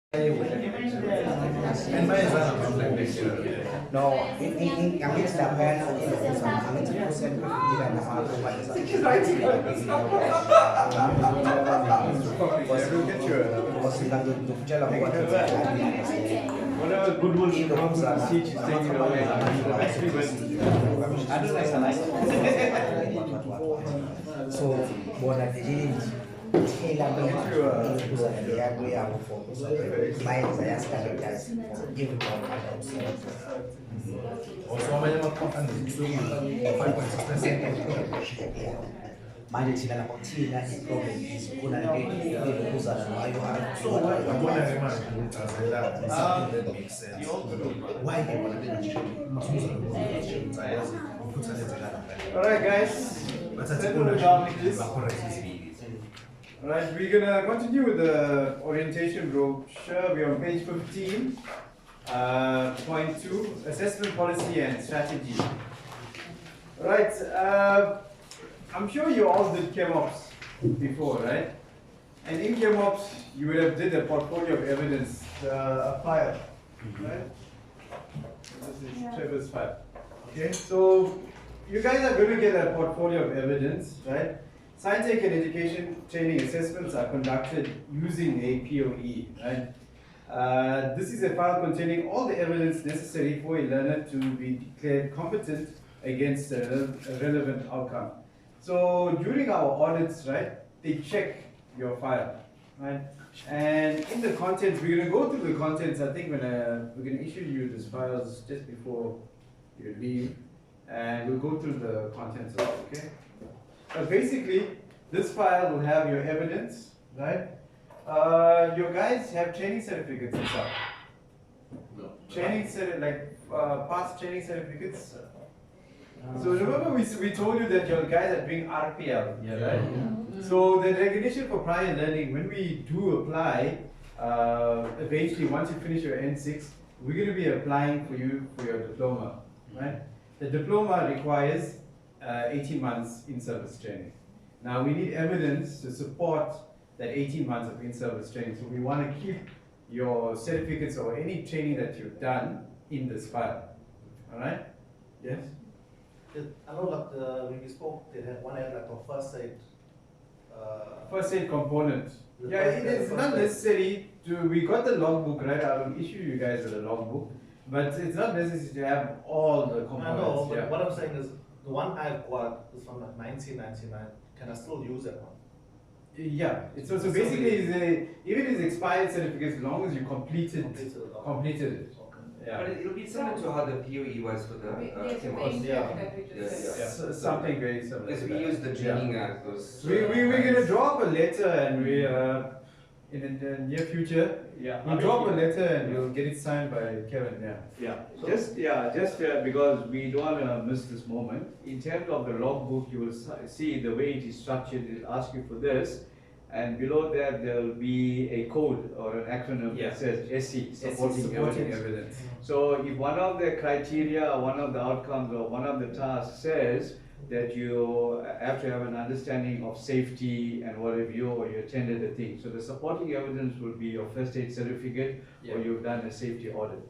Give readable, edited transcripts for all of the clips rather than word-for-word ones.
No, ang isdapan ang tubusan nila na makakuha sa Whatever good one comes and teach is taken away. So, buona kailan ba yung kaya ako focus bayan saya sekarang guys give it all also may mga gusto mo 5.6% Mali sila na kung sila i-problem kuna na kusa na ayo harap so wala naman something that makes sense why they want to Alright guys, Alright, we're gonna continue with the orientation brochure. We're on page 15, point 2, assessment policy and strategy. Right, I'm sure you all did ChemOps before, right? And in ChemOps, you would have did a portfolio of evidence, a file, right? This is Trevor's file. Okay, so you guys are going to get a portfolio of evidence, right? Scientec and education training assessments are conducted using a POE, right? This is a file containing all the evidence necessary for a learner to be declared competent against a relevant outcome. So during our audits, right, they check your file, right? And in the contents, we're going to go through the contents. I think when we're going to issue you these files just before you leave, and we'll go through the contents of it, okay? But basically, this file will have your evidence, right? Your guys have training certificates and stuff. No. Past training certificates. So remember we told you that your guys are doing RPL, yeah, right? Yeah. So the recognition for prior learning, when we do apply, eventually once you finish your N6, we're going to be applying for you for your diploma, right? The diploma requires 18 months in-service training. Now we need evidence to support that 18 months of in-service training. So we want to keep your certificates or any training that you've done in this file. All right? Yes? I know like when we spoke, they had one had like a first aid. First aid component. Yeah, it is not necessary to, we got the logbook, right? I will issue you guys with a logbook. But it's not necessary to have all the components. I know, but yeah. what I'm saying is, the one I've got is from like 1999. Can I still use that one? Yeah, so basically, even it's expired certificates, as long as you completed it. Yeah. But it'll be similar to how the POE was for the ChemOps. Something very similar. Because we use the training those. We're going to drop a letter and we in the near future. Yeah. We'll drop a letter and we'll get it signed by Kevin. Yeah. Yeah. Just because we don't want to miss this moment. In terms of the logbook, you will see the way it is structured. It will ask you for this. And below that, there will be a code or an acronym that says SC, supporting evidence. So if one of the criteria, or one of the outcomes, or one of the tasks says that you have to have an understanding of safety and what have you, or you attended a thing. So the supporting evidence will be your first aid certificate, or you've done a safety audit.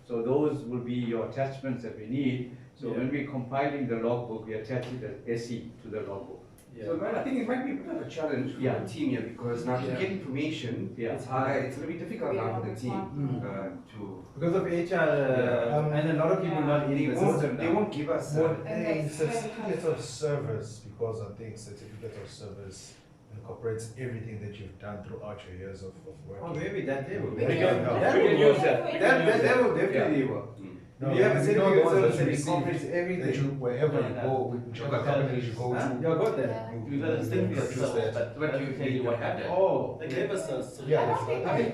So those will be your attachments that we need. So when we're compiling the logbook, we attach it as SC to the logbook. Yeah. So I think it might be a bit of a challenge for the team here because now to get information, it's hard. It's going to be difficult now for the team to because of HR and a lot of people not eating the system. They won't give us certificate of service because I think certificate of service incorporates everything that you've done throughout your years of work. Oh, maybe that they will. We can use that. That will definitely work. No, you have a certificate of service that receive incorporates everything. that you, wherever you go, whichever company you go to. You got that. You got a certificate of service, but you have that. Oh, they gave us a certificate. Yeah,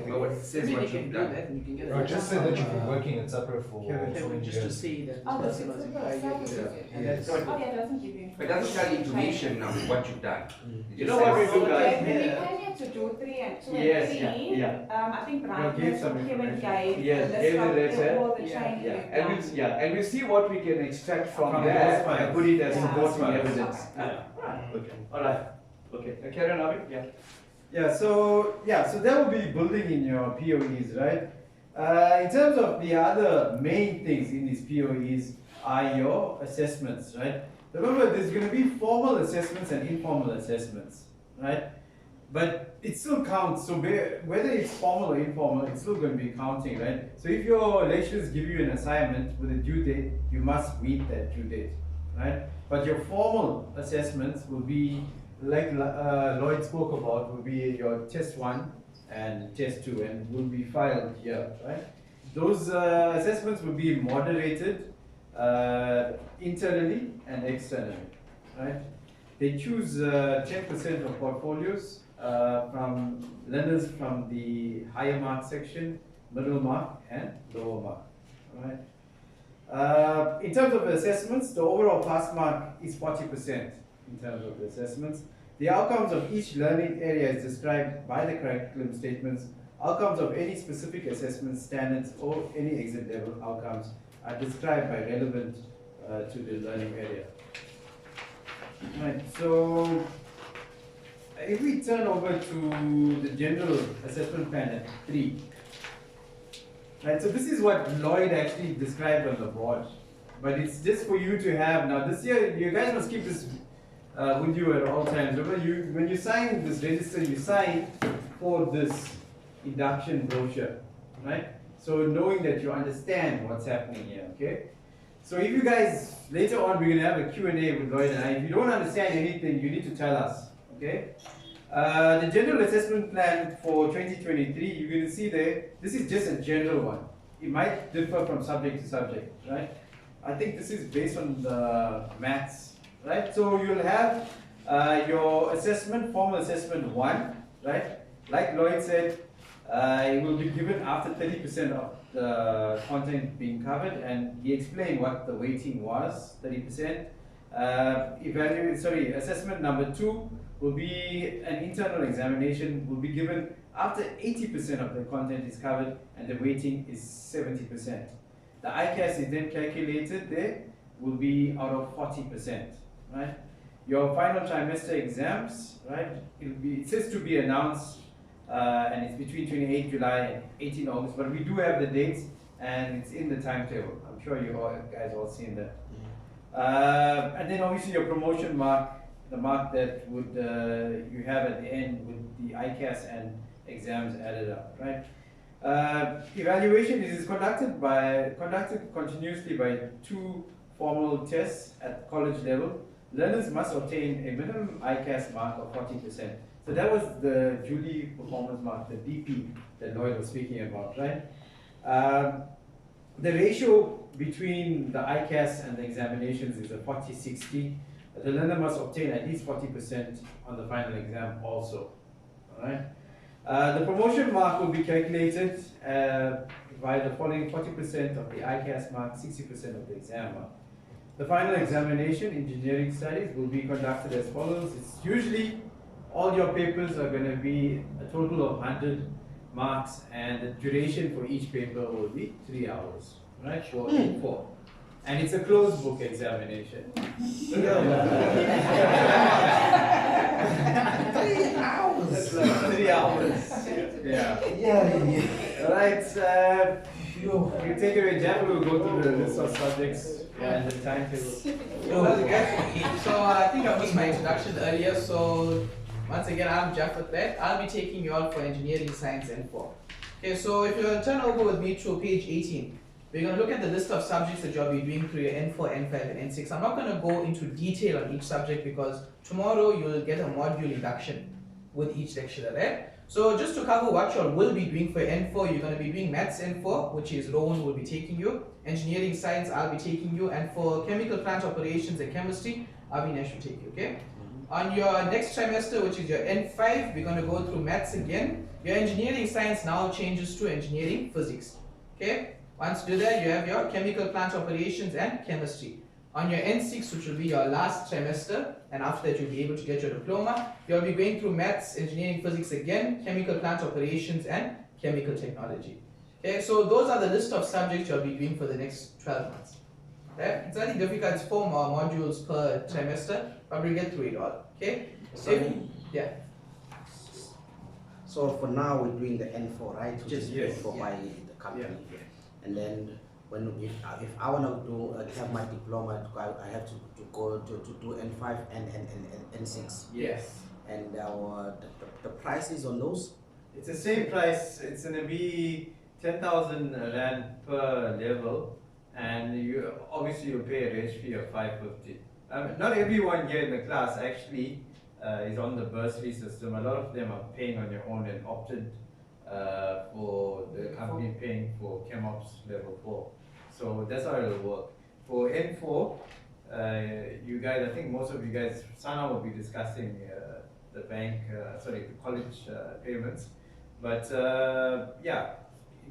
But it says what you've done. no, just say that you've been working in separate for Just to see that. Oh, that's it doesn't give you. But it doesn't tell you information of what you've done. You know what we do, guys? When we came to do 3 and 2 Yes, and 3, I think Brian gave some Kevin gave Yes, the gave the list letter. of all the training we've done. And we'll see what we can extract from From that those and put it as files. supporting Yeah. evidence. Okay. All right. Okay. Karen, Abhi? so that will be building in your POEs, right? In terms of the other main things in these POEs are your assessments, right? Remember, there's going to be formal assessments and informal assessments, right? But it still counts. So whether it's formal or informal, it's still going to be counting, right? So if your lecturers give you an assignment with a due date, you must meet that due date, right? But your formal assessments will be, like Lloyd spoke about, will be your test 1 and test 2, and will be filed here, right? Those assessments will be moderated internally and externally, right? They choose 10% of portfolios from learners from the higher mark section, middle mark, and lower mark, right? In terms of the assessments, the overall pass mark is 40% in terms of the assessments. The outcomes of each learning area is described by the curriculum statements. Outcomes of any specific assessment standards or any exit level outcomes are described by relevant to the learning area. Right, so if we turn over to the general assessment plan at 3, right, so this is what Lloyd actually described on the board, but it's just for you to have. Now this year, you guys must keep this with you at all times. Remember, when you sign this register, you sign for this induction brochure, right? So knowing that you understand what's happening here, okay? So if you guys, later on we're going to have a Q&A with Lloyd and I. If you don't understand anything, you need to tell us, okay? The general assessment plan for 2023, you're going to see there, this is just a general one. It might differ from subject to subject, right? I think this is based on the maths, right? So you'll have your assessment, formal assessment 1, right? Like Lloyd said, it will be given after 30% of the content being covered, and he explained what the weighting was, 30%. Assessment number 2 will be an internal examination, will be given after 80% of the content is covered, and the weighting is 70%. The ICAS is then calculated there, will be out of 40%, right? Your final trimester exams, right, it says to be announced, and it's between 28 July and 18 August, but we do have the dates, and it's in the timetable. I'm sure you guys all seen that. And then obviously your promotion mark, the mark that would you have at the end with the ICAS and exams added up, right? Evaluation is conducted continuously by 2 formal tests at college level. Learners must obtain a minimum ICAS mark of 40%. So that was the Julie performance mark, the DP that Lloyd was speaking about, right? The ratio between the ICAS and the examinations is a 40-60. The learner must obtain at least 40% on the final exam also, all right? The promotion mark will be calculated by the following: 40% of the ICAS mark, 60% of the exam mark. The final examination, engineering studies, will be conducted as follows. It's usually all your papers are going to be a total of 100 marks, and the duration for each paper will be 3 hours, right? For and it's a closed book examination. 3 hours. That's like 3 hours. Yeah. Right. You take away Jeff, we'll go through the list of subjects and the timetable. So I think I missed my introduction earlier. So once again, I'm Jeff with that. I'll be taking you all for engineering, science, and 4. Okay, so if you turn over with me to page 18, we're going to look at the list of subjects that you'll be doing through your N4, N5, and N6. I'm not going to go into detail on each subject because tomorrow you'll get a module induction with each lecturer, right? So just to cover what you all will be doing for N4, you're going to be doing Maths N4, which is Rowan will be taking you. Engineering Science, I'll be taking you. And for Chemical Plant Operations and Chemistry, Avinash will take you, okay? On your next trimester, which is your N5, we're going to go through Maths again. Your Engineering Science now changes to Engineering Physics, okay? Once you do that, you have your Chemical Plant Operations and Chemistry. On your N6, which will be your last trimester, and after that you'll be able to get your diploma, you'll be going through Maths, Engineering Physics again, Chemical Plant Operations and Chemical Technology. Okay, so those are the list of subjects you'll be doing for the next 12 months. Okay? It's nothing difficult, it's 4 more modules per trimester, but we'll get through it all. Okay? So, yeah. So for now we're doing the N4, right? Which Just is paid yes. for by the company. And then when if I want to do have my diploma, I have to go to do N5 and N6. Yes. And the prices on those. It's the same price. It's gonna be 10,000 rand per level, and you obviously you pay a range fee of 550. Not everyone here in the class actually is on the bursary system. A lot of them are paying on their own and opted for the company paying for ChemOps level 4. So that's how it'll work. For N4, you guys, I think most of you guys, Sana will be discussing the college payments. But yeah,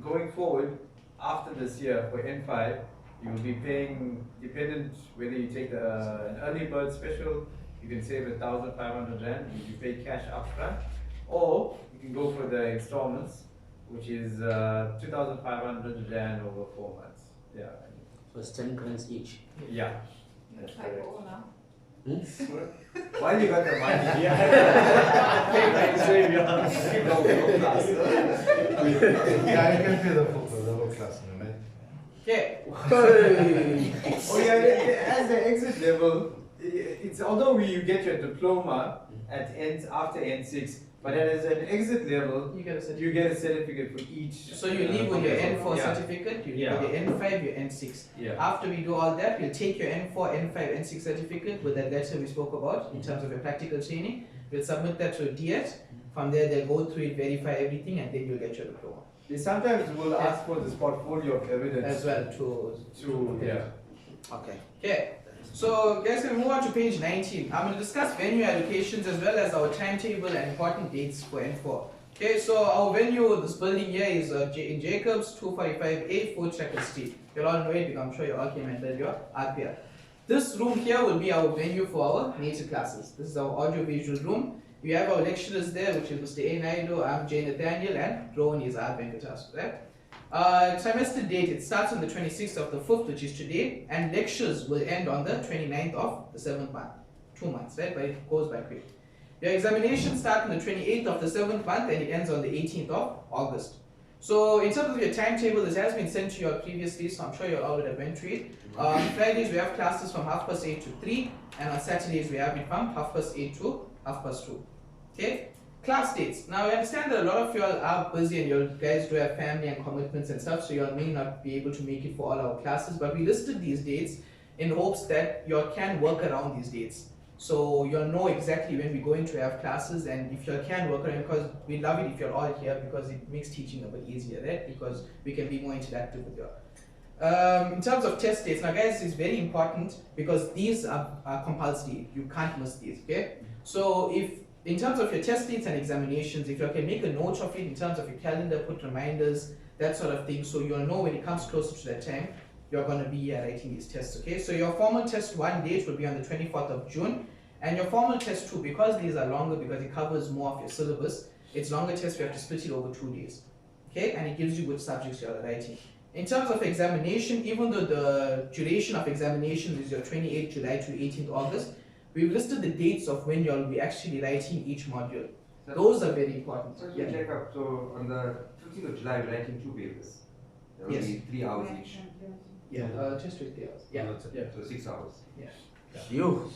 going forward, after this year for N5, you will be paying, dependent whether you take an early bird special, you can save 1,500 rand, you pay cash upfront, or you can go for the installments, which is 2,500 rand over 4 months. Yeah. So it's 10 grams each. Yeah. That's Try correct. for all now. While you got the money, Yeah, you can pay the full level class, man. Okay. oh yeah, as the exit level, it's although you get your diploma after N6, but as an exit level, You get a certificate. you get a certificate for each. So you leave with your N4 Yeah. certificate, you leave Yeah. with your N5, your N6. Yeah. After we do all that, we'll take your N4, N5, N6 certificate with that letter we spoke about in terms of your practical training. We'll submit that to a DIET. From there, they'll go through it, verify everything, and then you'll get your diploma. They sometimes will ask for this portfolio of evidence As well to yeah. Okay. Okay. So guys, can we move on to page 19? I'm going to discuss venue allocations as well as our timetable and important dates for N4. Okay, so our venue, this building here is in Jacobs, 245A, Food Track Street. You'll all know it because I'm sure you all came and did your RPR. This room here will be our venue for our nature classes. This is our audio-visual room. We have our lecturers there, which is Mr. A. Naidu, I'm Jay Nathaniel, and drone is R. Venkatas, right? Trimester date, it starts on the 26th of the 5th, which is today, and lectures will end on the 29th of the 7th month. 2 months, right? But it goes by quick. Your examinations start on the 28th of the 7th month and it ends on the 18th of August. So in terms of your timetable, this has been sent to you all previously, so I'm sure you all would have went through it. On Fridays we have classes from 8:30 to 3, and on Saturdays we have it from 8:30 to 2:30. Okay? Class dates. Now I understand that a lot of you all are busy and you guys do have family and commitments and stuff, so you all may not be able to make it for all our classes, but we listed these dates in hopes that you all can work around these dates. So you'll know exactly when we're going to have classes, and if you can work around, because we love it if you're all here because it makes teaching a bit easier, right? Because we can be more interactive with you. In terms of test dates, now guys, it's very important because these are compulsory. You can't miss these, okay? So if in terms of your test dates and examinations, if you can make a note of it in terms of your calendar, put reminders, that sort of thing, so you'll know when it comes closer to that time, you're going to be writing these tests, okay? So your formal test 1 date will be on the 24th of June, and your formal test 2, because these are longer, because it covers more of your syllabus, it's longer tests, we have to split it over 2 days, okay? And it gives you which subjects you're writing. In terms of examination, even though the duration of examination is your 28th July to 18th August, we've listed the dates of when you'll be actually writing each module. Those are very important. So to check up, so on the 15th of July, we're writing 2 papers. There will Yes. be 3 hours each. Yeah, just 3 hours. Yeah. So 6 hours. You.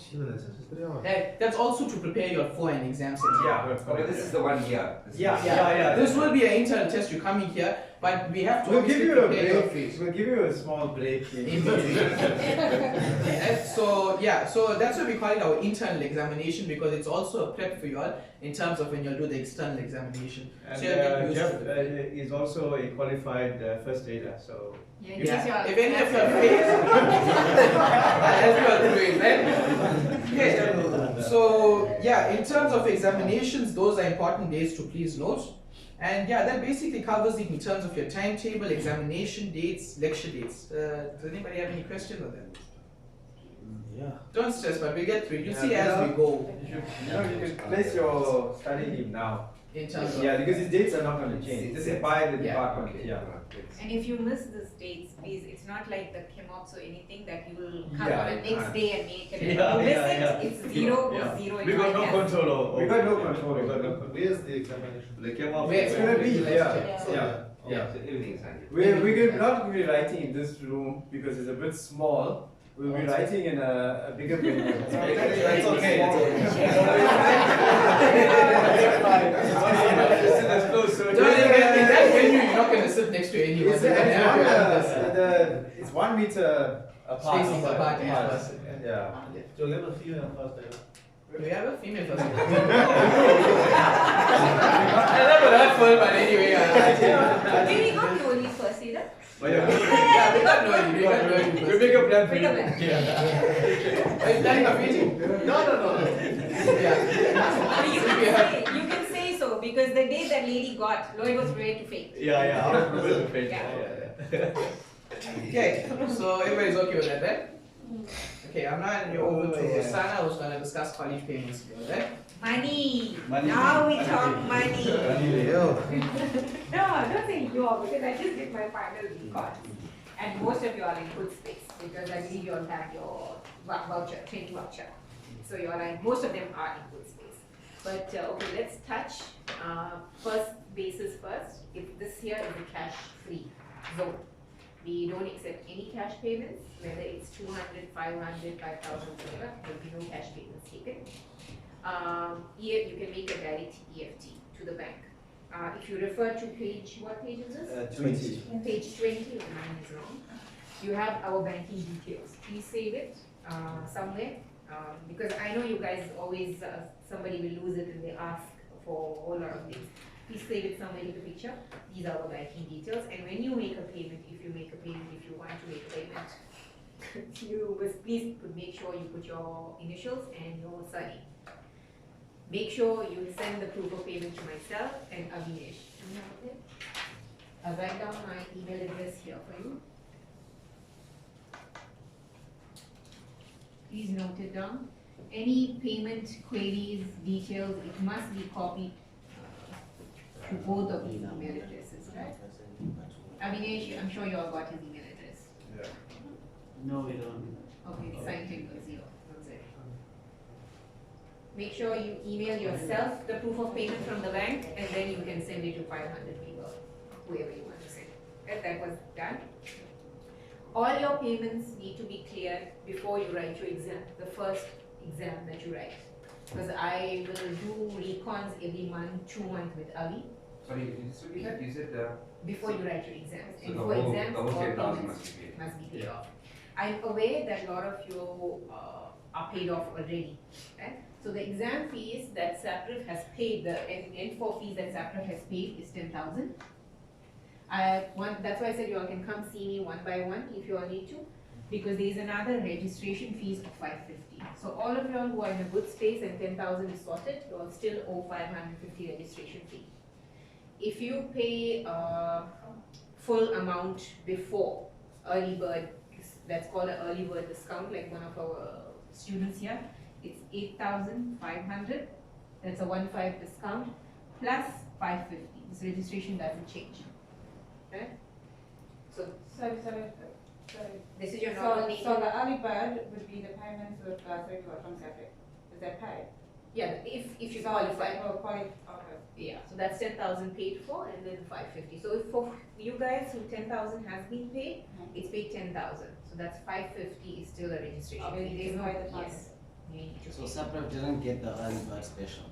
That's also to prepare you for an exam setting. Yeah. Okay, this is the one here. Yeah. This will be an internal test. You're coming here, but we have to We'll give obviously you a prepare your break. face. We'll give you a small break. In between. So yeah, so that's why we call it our internal examination, because it's also a prep for you all in terms of when you'll do the external examination. And So you'll get used Jeff to it. is also a qualified first aider, so. Yeah. If any of your face, I'll help you all through it, right? Okay. So yeah, in terms of examinations, those are important dates to please note. And yeah, that basically covers it in terms of your timetable, examination dates, lecture dates. Does anybody have any questions on that? Yeah. Don't stress, but we'll get through it. You'll see Yeah, as we go. You can place your study leave now. in terms of. Yeah, because these dates are not going to change. This is by the department. Okay. Yeah. And if you miss the dates, please, it's not like the chemops or anything that you will come Yeah, on the you next can't. day and make it. Yeah, If you miss yeah, it, it's zero Yeah. or zero. We got no control over. We got no control. We got no control. Where's the examination? They came up. Where- It's going to be, yeah. Yeah. Yeah. Yeah. So everything is handy. We're not going to be writing in this room because it's a bit small. We'll be writing in a bigger venue. It's okay. That's close. So Don't get in that venue, you're not going to sit next to anyone. It's, You're gonna have your own it's 1 meter apart. Spacing apart, yeah. Yeah. So let a female first. Do we have a female person? I never heard full, but anyway. Maybe not Loli first either. Yeah, we got Noel. We got Noel. We make a plan for Make you. a plan. Are you planning a meeting? No. Yeah. You can say so because the day that lady got, Lloyd was ready to faint. Yeah, out of the face. Yeah. Okay, so everybody's okay with that, right? Okay, I'm now handing you over to Sana, who's going to discuss college payments with you, right? Money. Money. Now we talk money. Yo. No, don't say your because I just did my final recon. And most of you are in good space because I believe you all have your voucher, training voucher. So you all are, most of them are in good space. But okay, let's touch first basis first. If this here is a cash free zone. We don't accept any cash payments, whether it's 200, 500, 5,000, whatever, there will be no cash payments taken. You can make a direct EFT to the bank. If you refer to page, what page is this? 20. Page 20, mine is wrong. You have our banking details. Please save it somewhere because I know you guys always, somebody will lose it and they ask for a whole lot of things. Please save it somewhere in the picture. These are our banking details. And when you make a payment, if you want to make a payment, you must please make sure you put your initials and your surname. Make sure you send the proof of payment to myself and Avinash. I'll write down my email address here for you. Please note it down. Any payment queries, details, it must be copied to both of these email addresses, right? Avinash, I'm sure you all got his email address. Yeah. No, we don't. Okay, Scientec 0. That's it. Make sure you email yourself the proof of payment from the bank and then you can send it to 500 people, whoever you want to send. Right, that was done. All your payments need to be cleared before you write your exam, the first exam that you write. Because I will do recons every month, 2 months with Avi. Sorry, so we had, you said Before you write your exams. so And the for whole exams, 10,000 all payments must be paid. must be paid off. I'm aware that a lot of you are paid off already. Right? So the exam fees that SAPRIF has paid, the N4 fees that SAPRIF has paid is 10,000. That's why I said you all can come see me one by one if you all need to, because there is another registration fees of 550. So all of you all who are in a good space and 10,000 is sorted, you all still owe 550 registration fee. If you pay full amount before early bird, that's called an early bird discount, like one of our students here, it's 8,500. That's a 1.5 discount plus 550. This registration doesn't change. Right? So this is your normal name. So the early bird would be the payments with circular from Scientec. Is that paid? Yeah, if you So qualify. Okay. Yeah, so that's 10,000 paid for and then 550. So if for you guys who 10,000 has been paid, it's paid 10,000. So that's 550 is still a registration. Okay, There's no, pay the yes. You need to So pay. SAPRIF didn't get the early bird special.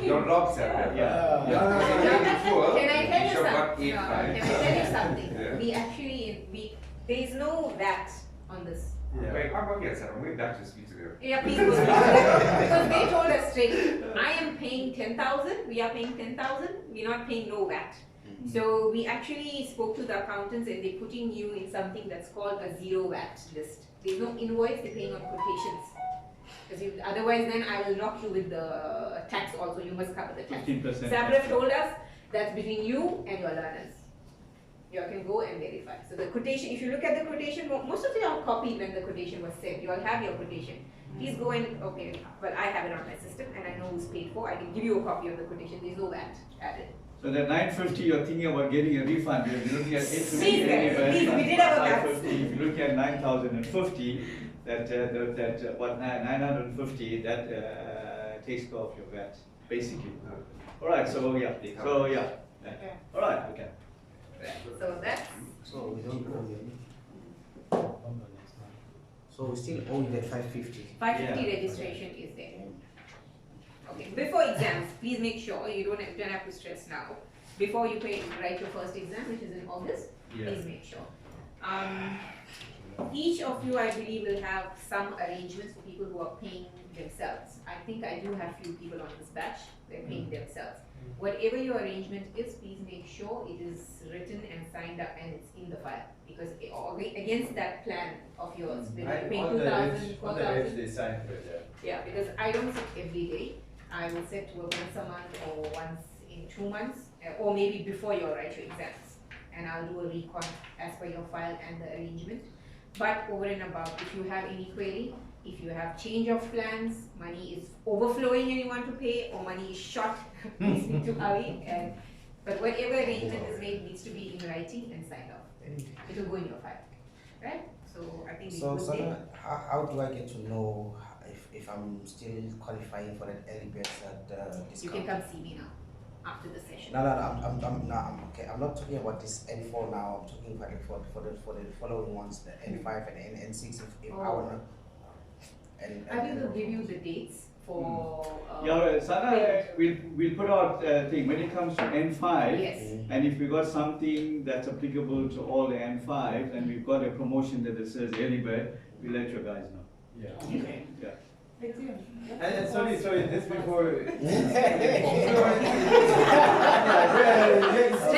Don't rob Sarah. Can I tell you Bishop got something? 8-5. Can I tell you something? Yeah. We actually, there is no VAT on this. Wait, I'm going to get Sarah. We're back to speak to them. Yeah, please go. Because they told us straight, I am paying 10,000, we are paying 10,000, we're not paying no VAT. So we actually spoke to the accountants and they're putting you in something that's called a zero VAT list. There's no invoice, they're paying on quotations. Because otherwise then I will lock you with the tax also, you must cover the tax. 15%. SAPRIF told us that's between you and your learners. You all can go and verify. So the quotation, if you look at the quotation, most of you are copied when the quotation was sent. You all have your quotation. Please go and, okay, well, I have it on my system and I know who's paid for. I can give you a copy of the quotation. There's no VAT added. So the 950, you're thinking about getting a refund. You're looking at 850 Please, anyway. please, we did have a maths. 550. If you look at 9,050, what 950, that takes care of your VAT, basically. All right. So yeah. So yeah. Okay. All right. Okay. So that's. So we don't owe you. So we still owe you that 550. 550 registration is there. Okay, before exams, please make sure you don't have to stress now. Before you write your first exam, which is in August, please make sure. Each of you, I believe, will have some arrangements for people who are paying themselves. I think I do have few people on this batch, they're paying themselves. Whatever your arrangement is, please make sure it is written and signed up and it's in the file. Because against that plan of yours, whether you're paying 2,000, 4,000. They sign for it, Yeah, because I don't sit every day. I will sit once a month or once in 2 months, or maybe before you write your exams. And I'll do a recon as per your file and the arrangement. But over and above, if you have any query, if you have change of plans, money is overflowing and you want to pay, or money is short, please speak to Ali. But whatever arrangement is made needs to be in writing and signed off. It will go in your file, right? So I think we So Sana, how do I get to know if I'm still qualifying for that early bird discount? You can come see me now after the session. No, I'm okay. I'm not talking about this N4 now. I'm talking about for the following ones, the N5 and N6. If I wanna, I will give you the dates for. Yeah, Sana, we'll put out thing when it comes to N5. Yes. And if we got something that's applicable to all the N5, and we've got a promotion that says early bird, we'll let you guys know. Yeah. Okay. Yeah. And sorry, just before. In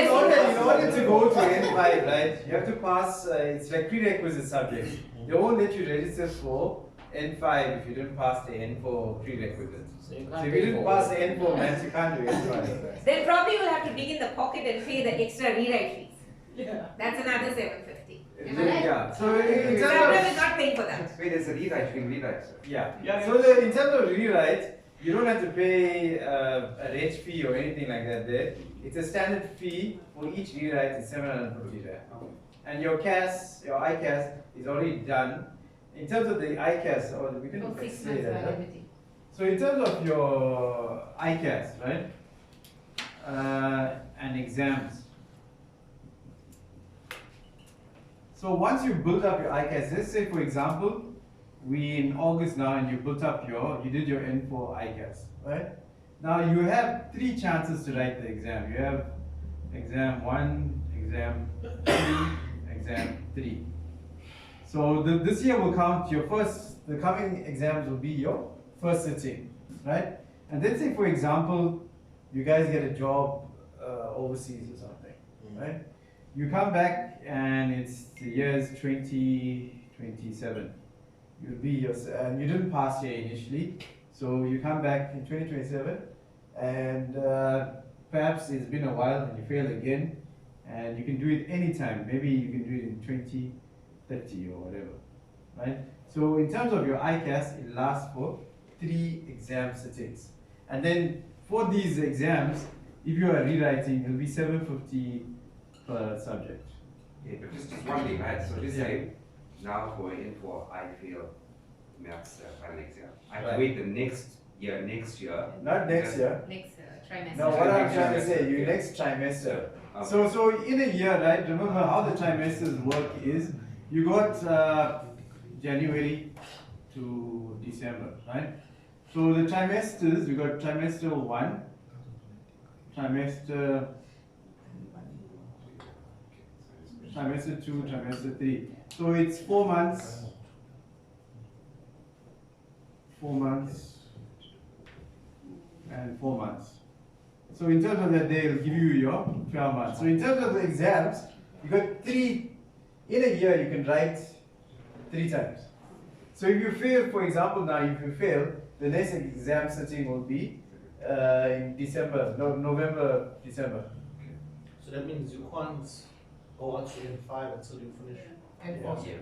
order to go to N5, right, you have to pass, it's like prerequisite subjects. They won't let you register for N5 if you didn't pass the N4 prerequisites. So if you didn't pass the N4 maths, you can't do N5. Then probably you'll have to dig in the pocket and pay the extra rewrite fees. Yeah. That's another 750. Am I right? Yeah. So in terms Sabrina is not paying for that. Wait, there's a rewrite, you can rewrite, sir. Yeah. So in terms of rewrite, you don't have to pay a reg fee or anything like that there. It's a standard fee for each rewrite is 750 there. And your CAS, your ICAS is already done. In terms of the ICAS, or we didn't 6 say months that. Huh? validity. So in terms of your ICAS, right, and exams. So once you build up your ICAS, let's say for example, we in August now and you built up you did your N4 ICAS, right? Now you have 3 chances to write the exam. You have exam 1, exam 2, exam 3. So this year will count your the coming exams will be your first sitting, right? And let's say for example, you guys get a job overseas or something, right? You come back and it's the year's 2027. You'll be and you didn't pass here initially, so you come back in 2027, and perhaps it's been a while and you fail again, and you can do it anytime. Maybe you can do it in 2030 or whatever, right? So in terms of your ICAS, it lasts for 3 exam sittings, and then for these exams, if you are rewriting, it'll be 750 per subject. Yeah, but just one thing, right? So this time, now for N4, I fail maths final exam. I have to wait the next year. Not next year. Next trimester. No, what I'm trying to say, you next trimester. Okay. So in a year, right? Remember how the trimesters work is you got January to December, right? So the trimesters, we got trimester 1, trimester 2, trimester 3. So it's 4 months. 4 months and 4 months. So in terms of that, they'll give you your 12 months. So in terms of the exams, you got 3, in a year you can write 3 times. So if you fail, for example now, if you fail, the next exam sitting will be in December, November, December. So that means you can't go on to N5 until you finish. N4.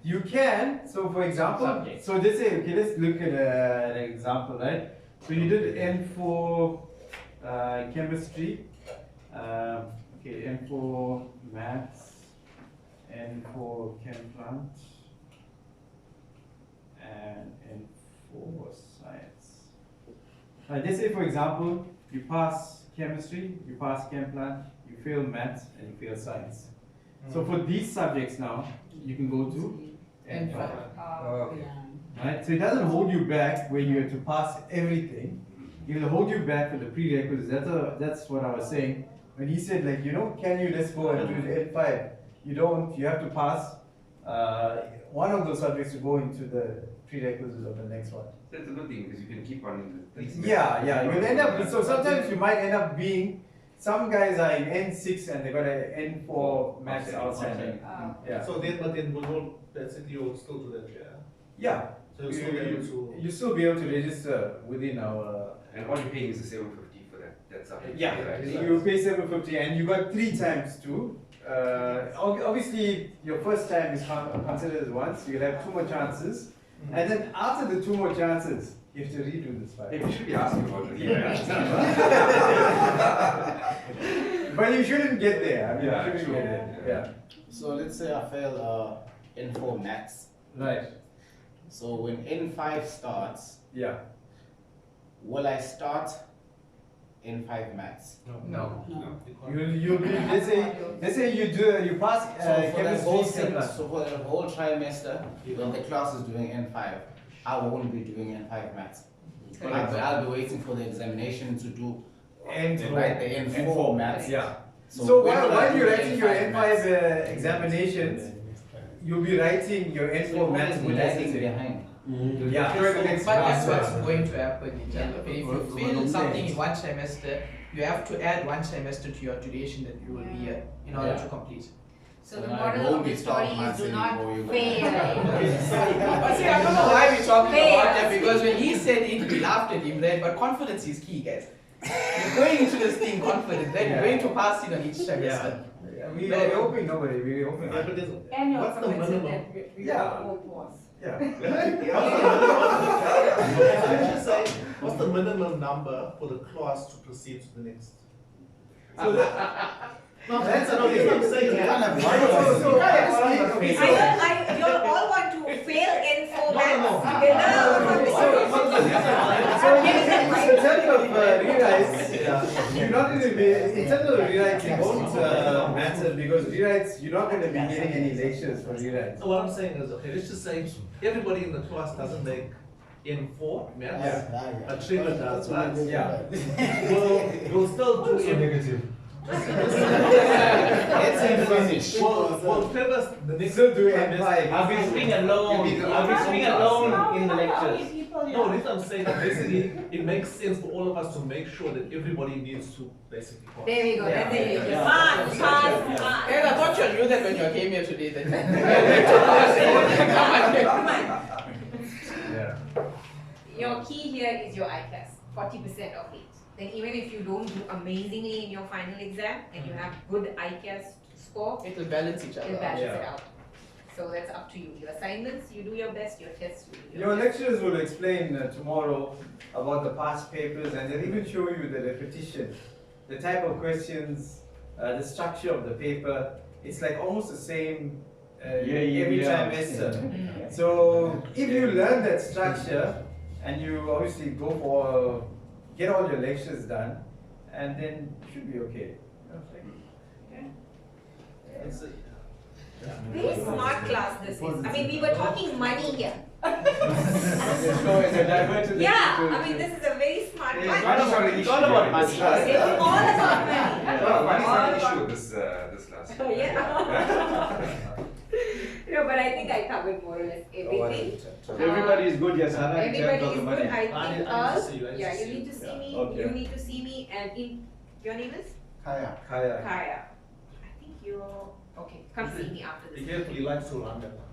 You can, so for example, Subject. so let's say, okay, let's look at an example, right? So you did N4 chemistry, okay, N4 maths, N4 chem plant, and N4 science. Let's say, for example, you pass chemistry, you pass chem plant, you fail maths, and you fail science. So for these subjects now, you can go to N5. Okay. Right? So it doesn't hold you back when you have to pass everything. It will hold you back for the prerequisites. That's what I was saying. When he said, like, you know, can you let's go and do the N5? You don't, you have to pass one of those subjects to go into the prerequisites of the next one. That's a good thing because you can keep on in the Yeah, you'll end up, so sometimes you might end up being, some guys are in N6 and they got an N4 max outside. Yeah. So then, but then we'll, that's it, you'll still do that, yeah? Yeah. So you'll still be able to. You still be able to register within our. And all you're paying is the 750 for that subject. Yeah, right? you pay 750 and you got 3 times 2. Obviously, your first time is considered as once, so you'll have 2 more chances. And then after the 2 more chances, you have to redo this file. Hey, we should be asking about the But you shouldn't get there. I mean, Yeah, you shouldn't true. get there. So let's say I fail N4 maths. Yeah. Right. So when N5 starts, Yeah. will I start N5 maths? No. No. You'll be, let's say you pass So for that whole chemistry. so for that whole trimester, when the class is doing N5, I won't be doing N5 maths. I'll be waiting for the examination to do write the N4 maths. Yeah. So So when will I while do you're the writing your N5 N5 examinations, you'll be writing your N4 maths always with lagging essay. behind. Yeah. But that's what's going to happen in general. Okay, if you fail something in one semester, you have to add 1 semester to your duration that you will be here in order to complete. So the I moral won't of be the story taught is maths do not anymore, you fail. But see, I don't know why we're talking Fail. about that because when he said it, we laughed at him, right? But confidence is key, guys. You're going into this thing confident, right? You're going to pass it on each semester. We're hoping nobody. We're hoping. Yeah, but there's, And you're what's the convinced minimum? that we Yeah. all was. Yeah. I should say, what's the minimum number for the class to proceed to the next? So No, that's what I'm saying. You all want to fail in 4 maths. in terms of rewrites, you're not going to be, in terms of rewrites, it won't matter because rewrites, you're not going to be getting any lectures for rewrites. So what I'm saying is, okay, let's just say everybody in the class doesn't make N4 maths, but Trimester does, right? Yeah. We'll still do Negative. Let's say finish. Well, Trimester, the next Still do trimester- N5. I'll be sitting alone. I'll be sitting alone in the lectures. No, the reason I'm saying that basically it makes sense for all of us to make sure that everybody needs to basically pass. There we go. Yeah. That's it. Yeah. Pass. And I thought you knew that when you came here today. That Come on. Yeah. Your key here is your ICAS, 40% of it. Then even if you don't do amazingly in your final exam and you have good ICAS score, it will balance each it'll other. balance Yeah. it out. So that's up to you. Your assignments, you do your best. Your tests, you do Your best. lecturers will explain tomorrow about the past papers and they'll even show you the repetition, the type of questions, the structure of the paper. It's like almost the same every trimester. So if you learn that structure and you obviously go for, get all your lectures done, and then you should be okay. It's a- Very smart class this is. I mean, we were talking money here. Yeah, I mean, this is a very smart class. Money is not an issue. It's all about money. It's all about money. Money is All not an about- issue this class. Oh, yeah. No, but I think I covered more or less everything. So everybody is good, yes, Hannah, in Everybody terms of is the good. money. I think I need to Earl, see you, I need yeah, to you see need you. to see me. Okay. You need to see me, and your name is Kaya. Kaya. Kaya. I think you're okay. Come see me after Be this. careful, he likes to run that one.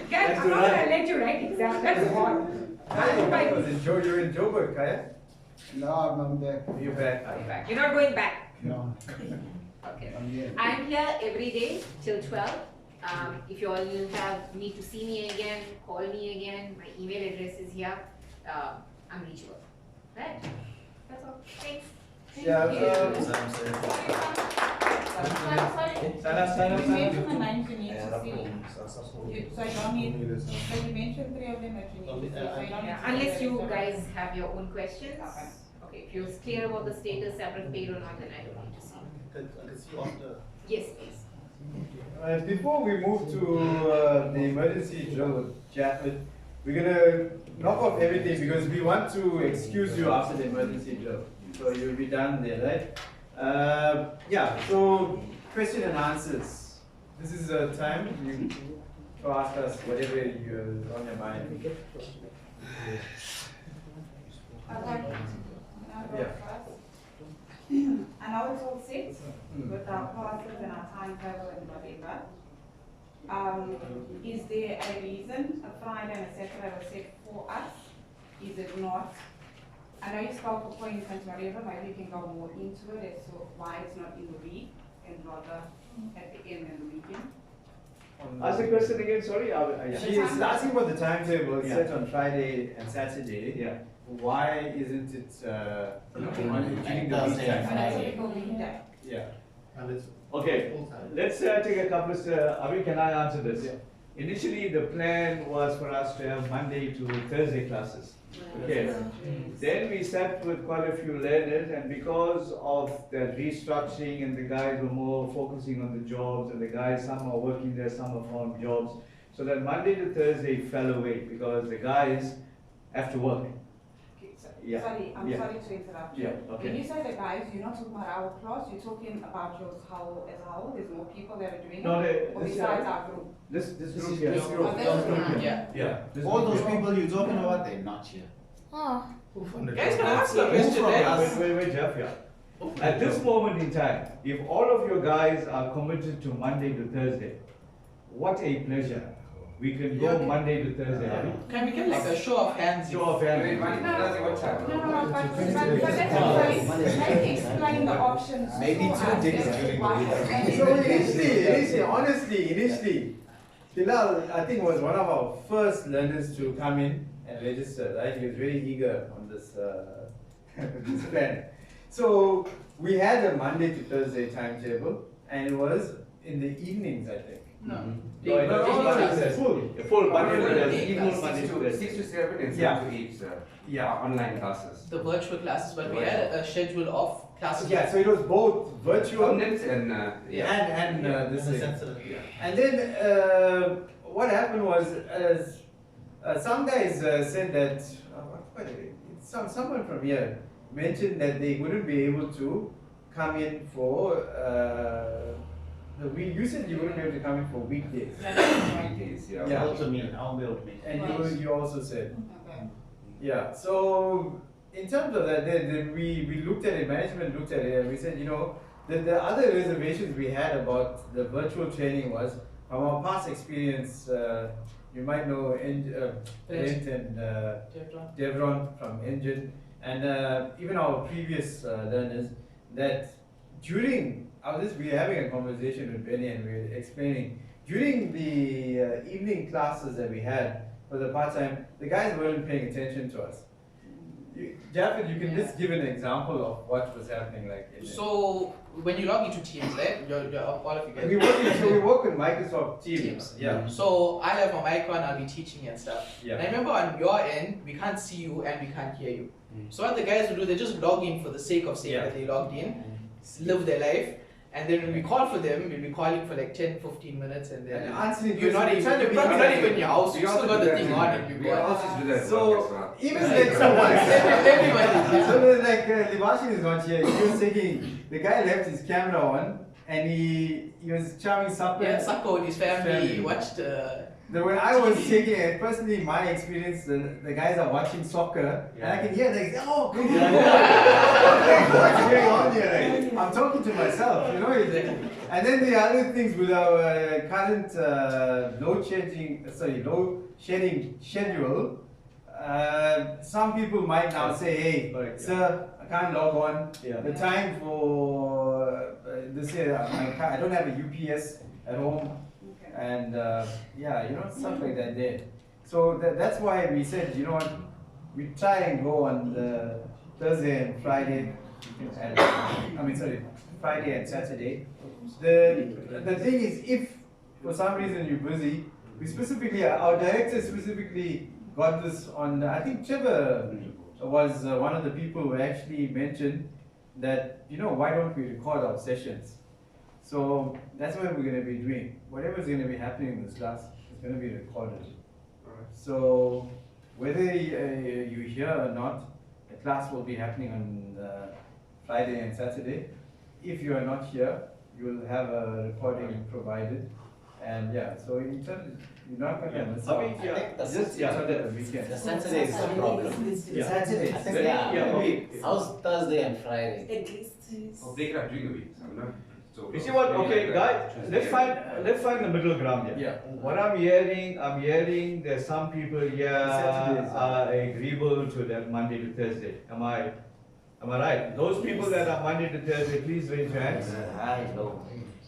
Guys, I'm not gonna let you write exam. That's all. Kaya was in you're in Joburg, Kaya? No, I'm back. You're back. You're not going back. No. Okay. I'm here every day till 12. If you all need to see me again, call me again. My email address is here. I'm reachable. Right? That's all. Thanks. Yeah. You mentioned the names you need to see. So you don't need, so you mentioned 3 of them that you need to see. So you don't need to Unless see you the guys have your own questions. Okay, if you're clear about the status, separate paid or not, then I don't need to see. I can see after. Yes, please. Before we move to the emergency drill with Japheth, we're gonna knock off everything because we want to excuse you after the emergency drill. So you'll be done there, right? Yeah, so question and answers. This is a time you to ask us whatever you're on your mind. Yeah. I know it's all set with our classes and our timetable and whatever. Is there a reason a Friday and a Saturday was set for us? Is it not? I know you spoke appointments, whatever, maybe you can go more into it as to why it's not in the week and rather at the end of the weekend. Ask the question again, sorry. Yeah. She is asking about the timetable set on Friday and Saturday. Yeah. Why isn't it during the week time? Typical weekday. Yeah. Okay, let's take a couple of, Avi, can I answer this? Yeah. Initially, the plan was for us to have Monday to Thursday classes. Okay. Then we sat with quite a few learners, and because of the restructuring and the guys were more focusing on the jobs, and the guys, some are working there, some have found jobs. So that Monday to Thursday fell away because the guys have to work. Yeah. Sorry, I'm Yeah. sorry to interrupt you. Yeah, okay. When you say the guys, you're not talking about our class, you're talking about yours whole as a whole, there's more people that are doing No, it, or this, besides our group? This group here. This group. Yeah. Yeah. This All group those here. people you're talking about, they're not here. Oh. Who Guys, can I ask you a question? Wait, Jeff, yeah. At this moment in time, if all of your guys are committed to Monday to Thursday, what a pleasure. We can go Monday to Thursday. Can we get like a show of hands? Show of hands. No, but let's explain the options. Maybe to 2 us days as to during the why. week. So initially, Bilal, I think, was one of our first learners to come in and register, right? He was very eager on this, this plan. So we had a Monday to Thursday timetable, and it was in the evenings, I think. No. No, it was full Monday to Thursday. Equal Monday to Thursday. 6 to 7 and 7 to 8 online classes. The virtual classes, but we had a schedule of classes. Yeah, so it was both virtual Permanent and this thing. And then what happened was, some guys said that someone from here mentioned that they wouldn't be able to come in for the week. You said you wouldn't be able to come in for weekdays. weekdays, yeah. Yeah. Also me, I'll be able to make it. And you also said. Okay. Yeah, so in terms of that, then we looked at it, management looked at it, and we said, you know, the other reservations we had about the virtual training was, from our past experience, you might know Brent and Devron from Engine, and even our previous learners, that during, we were having a conversation with Benny and we were explaining, during the evening classes that we had for the part-time, the guys weren't paying attention to us. Japheth, you can just give an example of what was happening, like. So when you log into Teams, right? You're all of you guys. We work with Microsoft Teams. Yeah. So I have my mic on. I'll be teaching and stuff. Yeah. And I remember on your end, we can't see you and we can't hear you. So what the guys will do, they just log in for the sake of saying that they logged in, live their life. And then when we call for them, we'll be calling for like 10-15 minutes, and then you're not even, you're probably not even in your house. You still got the thing on, and you go. So even like everybody. So like Libashi is not here. He was taking. The guy left his camera on, and he was chopping supper. Yeah, Sako and his family watched. When I was taking it, personally, my experience, the guys are watching soccer, and I can hear like, oh, come on. What's going on here? Like, I'm talking to myself, you know. And then the other things with our current load shedding schedule, some people might now say, hey, sir, I can't log on. Yeah. The time for this year I don't have a UPS at home, Okay. and yeah, you know, stuff like that there. So that's why we said, you know what, we try and go on the Thursday and Friday, and Friday and Saturday. The thing is, if for some reason you're busy, we specifically, our director specifically got this on, I think Trevor was one of the people who actually mentioned that, you know, why don't we record our sessions? So that's what we're going to be doing. Whatever's going to be happening in this class is going to be recorded. So whether you're here or not, the class will be happening on Friday and Saturday. If you are not here, you will have a recording provided. And yeah, so in terms, you're not going to miss out. I think Just the weekend. The Saturday is the problem. Saturday. I think how's Thursday and Friday? At least. Or break it up during the week. I'm not. So You see what? Okay, guys, let's find the middle ground here. Yeah. What I'm hearing there's some people here are agreeable to that Monday to Thursday. Am I right? Those people that are Monday to Thursday, please raise your hands. I know.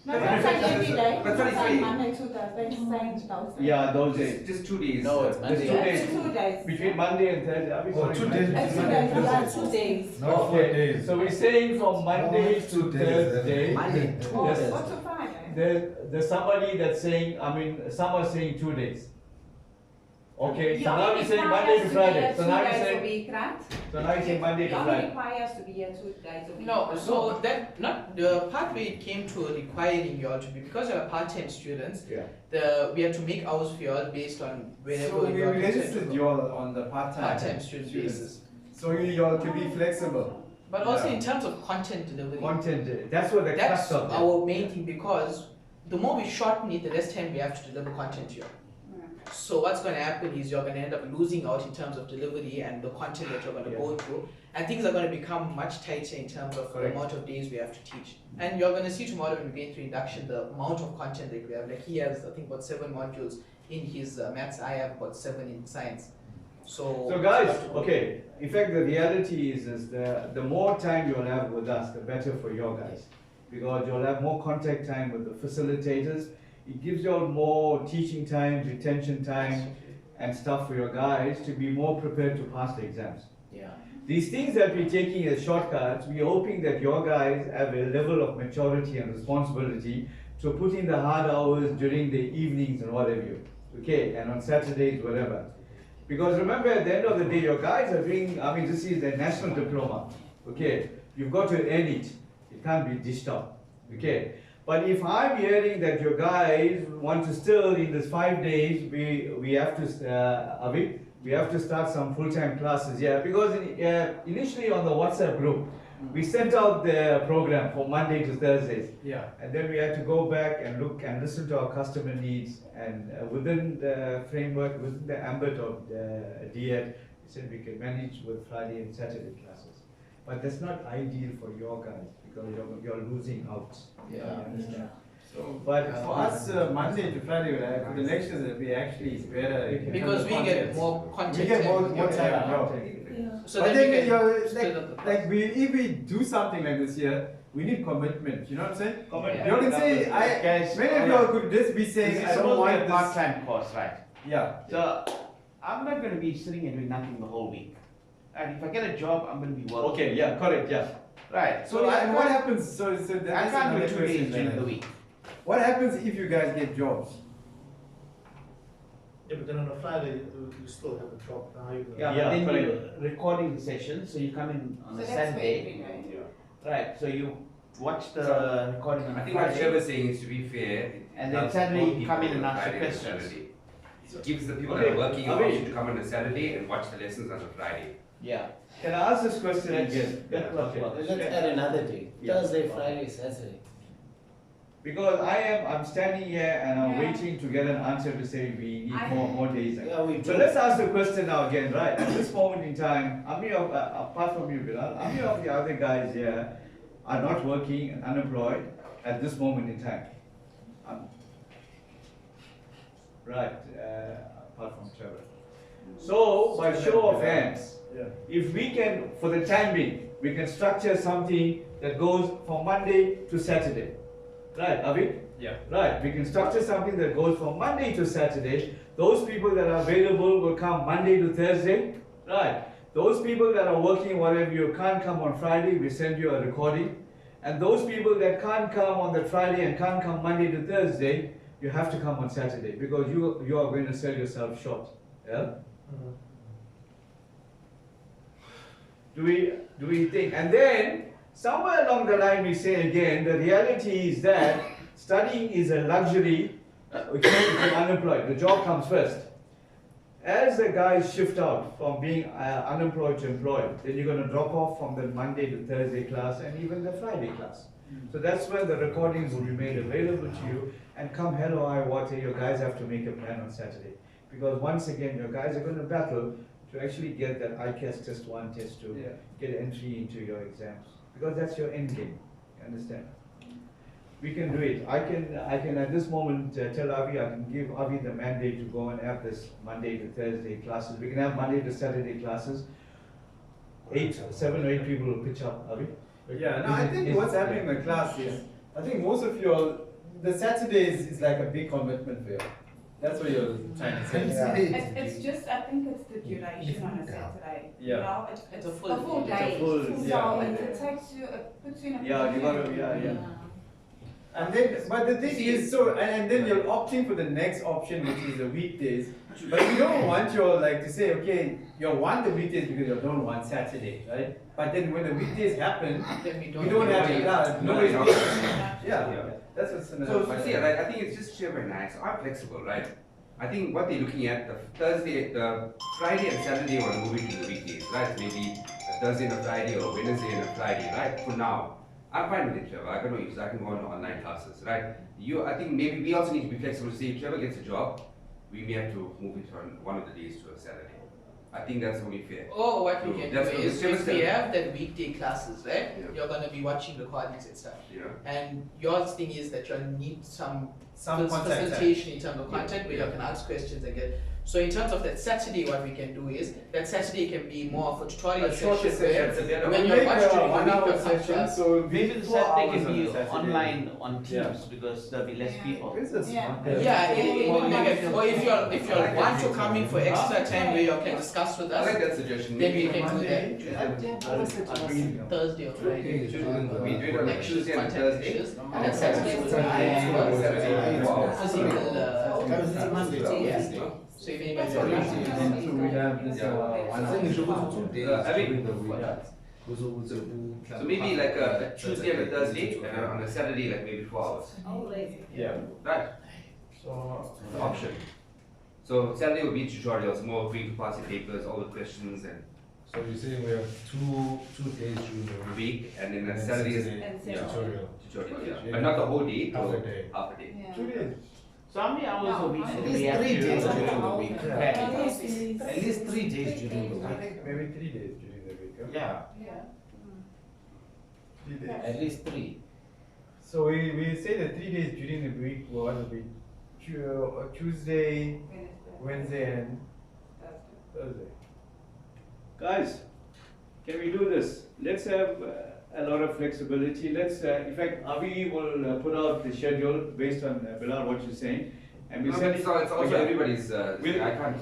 No, that's like every day. But That's like 23. Monday to Thursday, same Thursday. Yeah, those days. Just 2 days. No, it's Just Monday. 2 days. It's 2 days. Between Monday and Thursday. Are we Oh, sorry, 2 Monday? days. It's 2 days, yeah, 2 days. Not 4 Okay, days. so we're saying from Monday to 2 days. Thursday. Monday. Or Yes. to Friday. There's somebody that's saying, some are saying 2 days. Okay, You so now only we're saying require Monday us to be Friday. here So 2 now you're days a saying, week, right? so now you're saying Monday You to only Friday. require us to be here 2 days a week. No, so that not the part where it came to requiring you all to be, because you're part-time students, Yeah. we have to make hours for you all based on whenever So we you are registered you all on the part-time student students. basis. So you all can be flexible. But also Yeah. in terms of content delivery, Content, that's what the that's crux of it. our main thing, because the more we shorten it, the less time we have to deliver content to you. So what's going to happen is you're going to end up losing out in terms of delivery and the content that you're going to go through, and things are going to become much tighter in terms of the amount of days we have to teach. And you're going to see tomorrow when we go through induction the amount of content that we have. Like he has, I think, about 7 modules in his maths. I have about 7 in science. So guys, okay, in fact the reality is the more time you'll have with us, the better for your guys. Because you'll have more contact time with the facilitators. It gives you all more teaching time, retention time, and stuff for your guys to be more prepared to pass the exams. Yeah. These things that we're taking as shortcuts, we're hoping that your guys have a level of maturity and responsibility to put in the hard hours during the evenings and what have you. Okay, and on Saturdays, whatever. Because remember, at the end of the day, your guys are doing, this is a national diploma. Okay, you've got to earn it. It can't be dished out. Okay. But if I'm hearing that your guys want to still, in this 5 days, we have to, we have to start some full-time classes, yeah, because initially on the WhatsApp group, we sent out the program for Monday to Thursdays. Yeah. And then we had to go back and look and listen to our customer needs, and within the framework, within the ambit of the DED, we said we can manage with Friday and Saturday classes. But that's not ideal for your guys, because you're losing out. Yeah. You understand? So, But for us, Monday to Friday, for the lectures, it'll be actually better. in because terms we of get content. more content. We get more and- time. Yeah. So But then then we can you're, split up the class. like if we do something like this here, we need commitment. You know what I'm saying? Commitment. You can say, many of you all could just be saying, I don't want this. Part-time course, right? Yeah. So, I'm not gonna be sitting and doing nothing the whole week. And if I get a job, I'm gonna be working. Okay, yeah, correct, yeah. Right, So I and what can't, happens? So I that's can't another do 2 question days during then. the week. What happens if you guys get jobs? Yeah, but then on a Friday, you still have a job now. Yeah, Yeah, but then correct. you're recording the session, so you come in on So a that's Saturday. Friday, Right, so you watch the recording on I a think what Friday. Trevor's saying is, to be fair, it And then helps Saturday both you come in people and on ask the Friday and questions. Saturday. It gives the people Okay, that are working an Avi. option to come on a Saturday and watch the lessons on a Friday. Yeah. Can I ask this question That's- again? that Okay. Let's add another day. Yeah. Thursday, Friday, Saturday. Because I'm standing here and I'm Yeah. waiting to get an answer to say we need more days. Yeah, we do. So let's ask the question now again, right? At this moment in time, how many of, apart from you, Bilal, how many of the other guys here are not working and unemployed at this moment in time? Right, apart from Trevor. So, by show of hands, If we can, for the time being, we can structure something that goes from Monday to Saturday. Right, Avi? Yeah. Right, we can structure something that goes from Monday to Saturday. Those people that are available will come Monday to Thursday. Right. Those people that are working, whatever, you can't come on Friday, we send you a recording. And those people that can't come on the Friday and can't come Monday to Thursday, you have to come on Saturday because you are going to sell yourself short. Yeah? Do we think? And then somewhere along the line we say again, the reality is that studying is a luxury if you're unemployed. The job comes first. As the guys shift out from being unemployed to employed, then you're going to drop off from the Monday to Thursday class and even the Friday class. So that's where the recordings will be made available to you, and come hell or high water, your guys have to make a plan on Saturday. Because once again, your guys are going to battle to actually get that ICAS test 1, test 2, get entry into your exams. Because that's your end game, you understand? We can do it. I can at this moment tell Avi, I can give Avi the mandate to go and have this Monday to Thursday classes. We can have Monday to Saturday classes. 7 or 8 people will pitch up, Avi. Yeah, no, I think what's happening in the class is, I think most of you all, the Saturdays is like a big commitment for you. That's what you're trying to say. It's just, I think it's the duration on a Saturday. Yeah. You know, It's a full day. yeah. It takes you, it puts you in a Yeah, you gotta, And then, but the thing is, and then you're opting for the next option, which is the weekdays. But you don't want your, like, to say, okay, you want the weekdays because you don't want Saturday, right? But then when the weekdays happen, you don't have a class. Nobody's yeah, that's what's in the So see, right, I think it's just sheer by night. So I'm flexible, right? I think what they're looking at, the Friday and Saturday want to move it to the weekdays, right? Maybe a Thursday and a Friday or Wednesday and a Friday, right? For now. I'm fine with it, Trevor. I can no issues. I can go on online classes, right? I think maybe we also need to be flexible to say if Trevor gets a job, we may have to move it on one of the days to a Saturday. I think that's only fair. Or what we can do is, if we have have that weekday classes, right? You're going to be watching recordings and stuff. Yeah. And your thing is that you'll need some content facilitation in terms of content where you can ask questions and get. So in terms of that Saturday, what we can do is that Saturday can be more of a tutorial session where when you're watching 1 hour session, session, so Maybe the 4 Saturday hours can be on Saturday. online on Teams because there'll be less people. Yeah, or if you want to come in for extra time where you can discuss with us, I like that suggestion. then we Maybe can do Monday, that. Thursday or Friday. We do it on Tuesday and Content Thursday. lectures, and then Saturday will be physical. So if anybody's So maybe like a Tuesday and a Thursday, and on a Saturday like maybe 4 hours. Yeah. Right. So the option. So Saturday will be tutorials, more free to pass your papers, all the questions and. So you're saying we have two days during the week, and then a Saturday is tutorial. Yeah. But not the whole day. Half a day. Half a day. 2 days. So how many hours a week At do we least have 3 days to during the week. prepare? At least 3 days during the I week. think maybe 3 days during the week. Yeah, 3 days. at least 3. So we say that 3 days during the week, well, what will be Tuesday, Wednesday, and Thursday. Guys, can we do this? Let's have a lot of flexibility. Let's, in fact, Avi will put out the schedule based on Bilal, what you're saying. And we'll send it. It's also everybody's. I can't.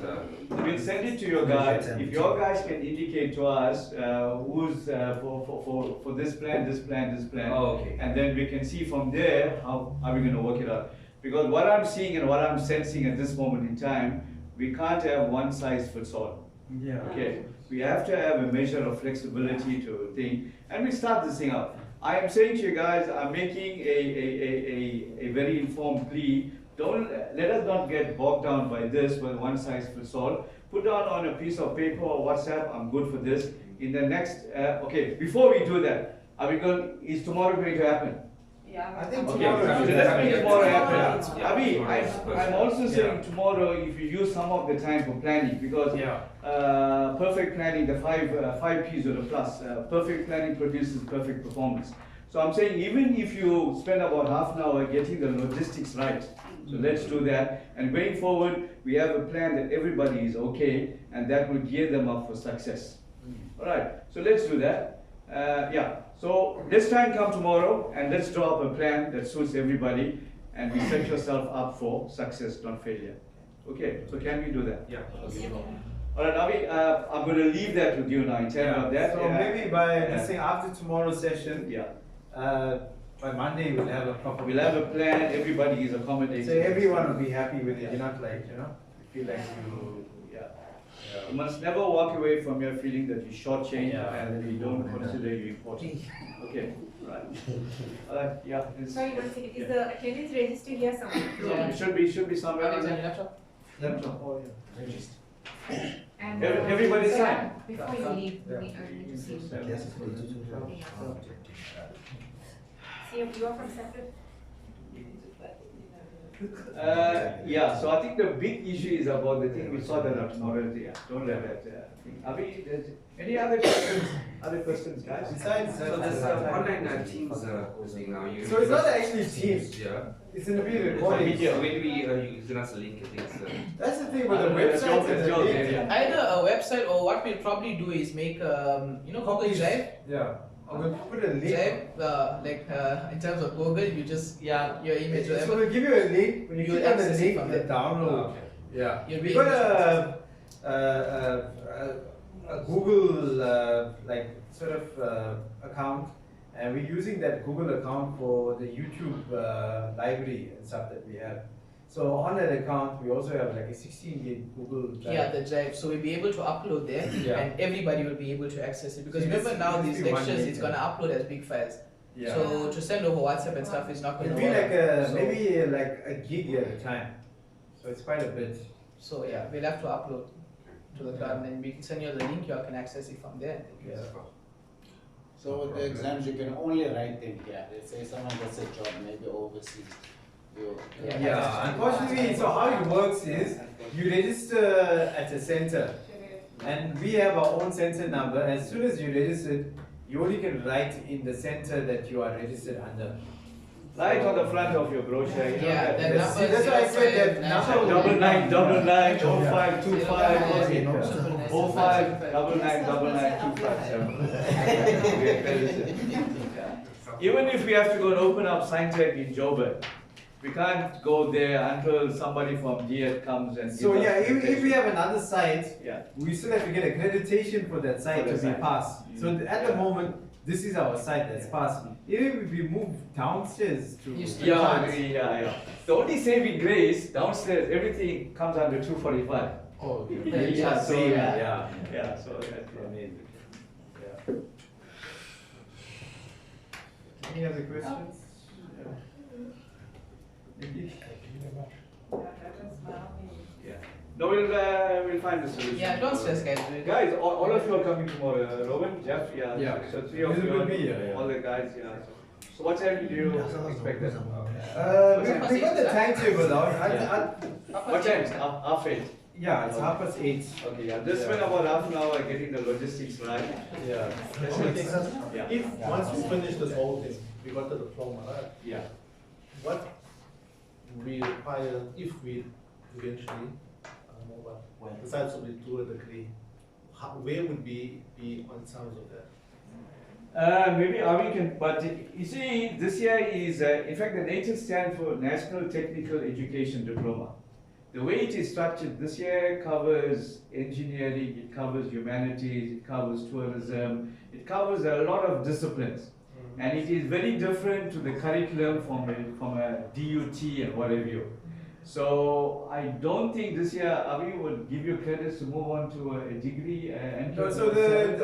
We'll send it to your guys. If your guys can indicate to us who's for this plan, this plan, this plan. Oh, okay. And then we can see from there how are we going to work it out. Because what I'm seeing and what I'm sensing at this moment in time, we can't have one size fits all. Yeah. Okay. We have to have a measure of flexibility to think, and we start this thing out. I am saying to you guys, I'm making a very informed plea. Don't let us not get bogged down by this with one size fits all. Put down on a piece of paper or WhatsApp, I'm good for this. In the next, okay, before we do that, is tomorrow going to happen? Yeah. I think Okay, tomorrow. so let's make tomorrow happen. Yeah. Abi, I'm also saying tomorrow if you use some of the time for planning, because perfect planning, the five P's or the plus, perfect planning produces perfect performance. So I'm saying even if you spend about half an hour getting the logistics right, so let's do that. And going forward, we have a plan that everybody is okay, and that will gear them up for success. All right, so let's do that. Yeah, so this time come tomorrow and let's draw up a plan that suits everybody and we set yourself up for success, not failure. Okay, so can we do that? Yeah. Okay. All right, Avi, I'm going to leave that with you now in terms of that. So maybe by this thing after tomorrow's session, yeah. By Monday we'll have a proper. We'll have a plan. Everybody is accommodated. So everyone will be happy with it. You're not like you feel like you. You must never walk away from your feeling that you shortchange and you don't consider you important. Okay, right. Yeah. Sorry, one second. Is the attendance register here somewhere? It should be somewhere. On your laptop? Laptop. Oh yeah. Register. And everybody so sign. before you leave, we need to see. See, you are from separate. Yeah, so I think the big issue is about the thing we saw that up tomorrow. Yeah, don't let that thing. Avi, any other questions? Other questions, guys? Besides, so this online Teams thing now. So it's not actually Teams. Yeah. It's in the video recording. So when we using us a link, I think. That's the thing about the website. Either a website or what we'll probably do is make Google Drive. Yeah. We'll put a link. In terms of Google, you just your image. So we'll give you a link. When you click on the link, you download. Yeah. You've got a Google account, and we're using that Google account for the YouTube library and stuff that we have. So on that account, we also have like a 16 gig Google Drive. Yeah, the drive. So we'll be able to upload there, and everybody will be able to access it. Because So remember now these lectures, it's gonna upload as big files. Yeah. So to send over WhatsApp and stuff is not going It'll to be work. like maybe like a gig at a time. So it's quite a bit. So yeah, we'll have to upload to the cloud, and then we can send you the link. You can access it from there. Yeah. So with the exams, you can only write them here. Let's say someone gets a job, maybe overseas. Yeah, unfortunately, so how it works is you register at a center, and we have our own center number. As soon as you register, you only can write in the center that you are registered under. Right on the front of your brochure. You know Yeah, that. That's why I said that number. 9999 0525 Even if we have to go and open up Scientec in Joburg, we can't go there until somebody from DIET comes and So gives yeah, us if we have another site, yeah, we still have to get accreditation for that site to be passed. So at the moment, this is our site that's passed. Even if we move downstairs to yeah. The only saving grace downstairs, everything comes under 245. Oh, yeah, so yeah. So that's amazing. Yeah. Any other questions? Yeah. No, we'll find the solution. Yeah, don't stress, guys. Guys, all of you are coming tomorrow. Robin, Jeff, yeah. So three of you, all the guys, yeah. So what time do you expect them? We got the timetable out. What time? Half 8. Yeah, it's 8:30. Okay, yeah. Just spend about half an hour getting the logistics right. Yeah. If once we finish this whole thing, we got the diploma, right? Yeah. What we require if we eventually, besides we do a degree, where would we be on terms of that? Maybe Avi can, but you see, this year is, in fact, the native stand for National Technical Education Diploma. The way it is structured this year covers engineering, it covers humanities, it covers tourism, it covers a lot of disciplines. And it is very different to the curriculum from a DUT and whatever you. So I don't think this year Avi would give you credits to move on to a degree. No, so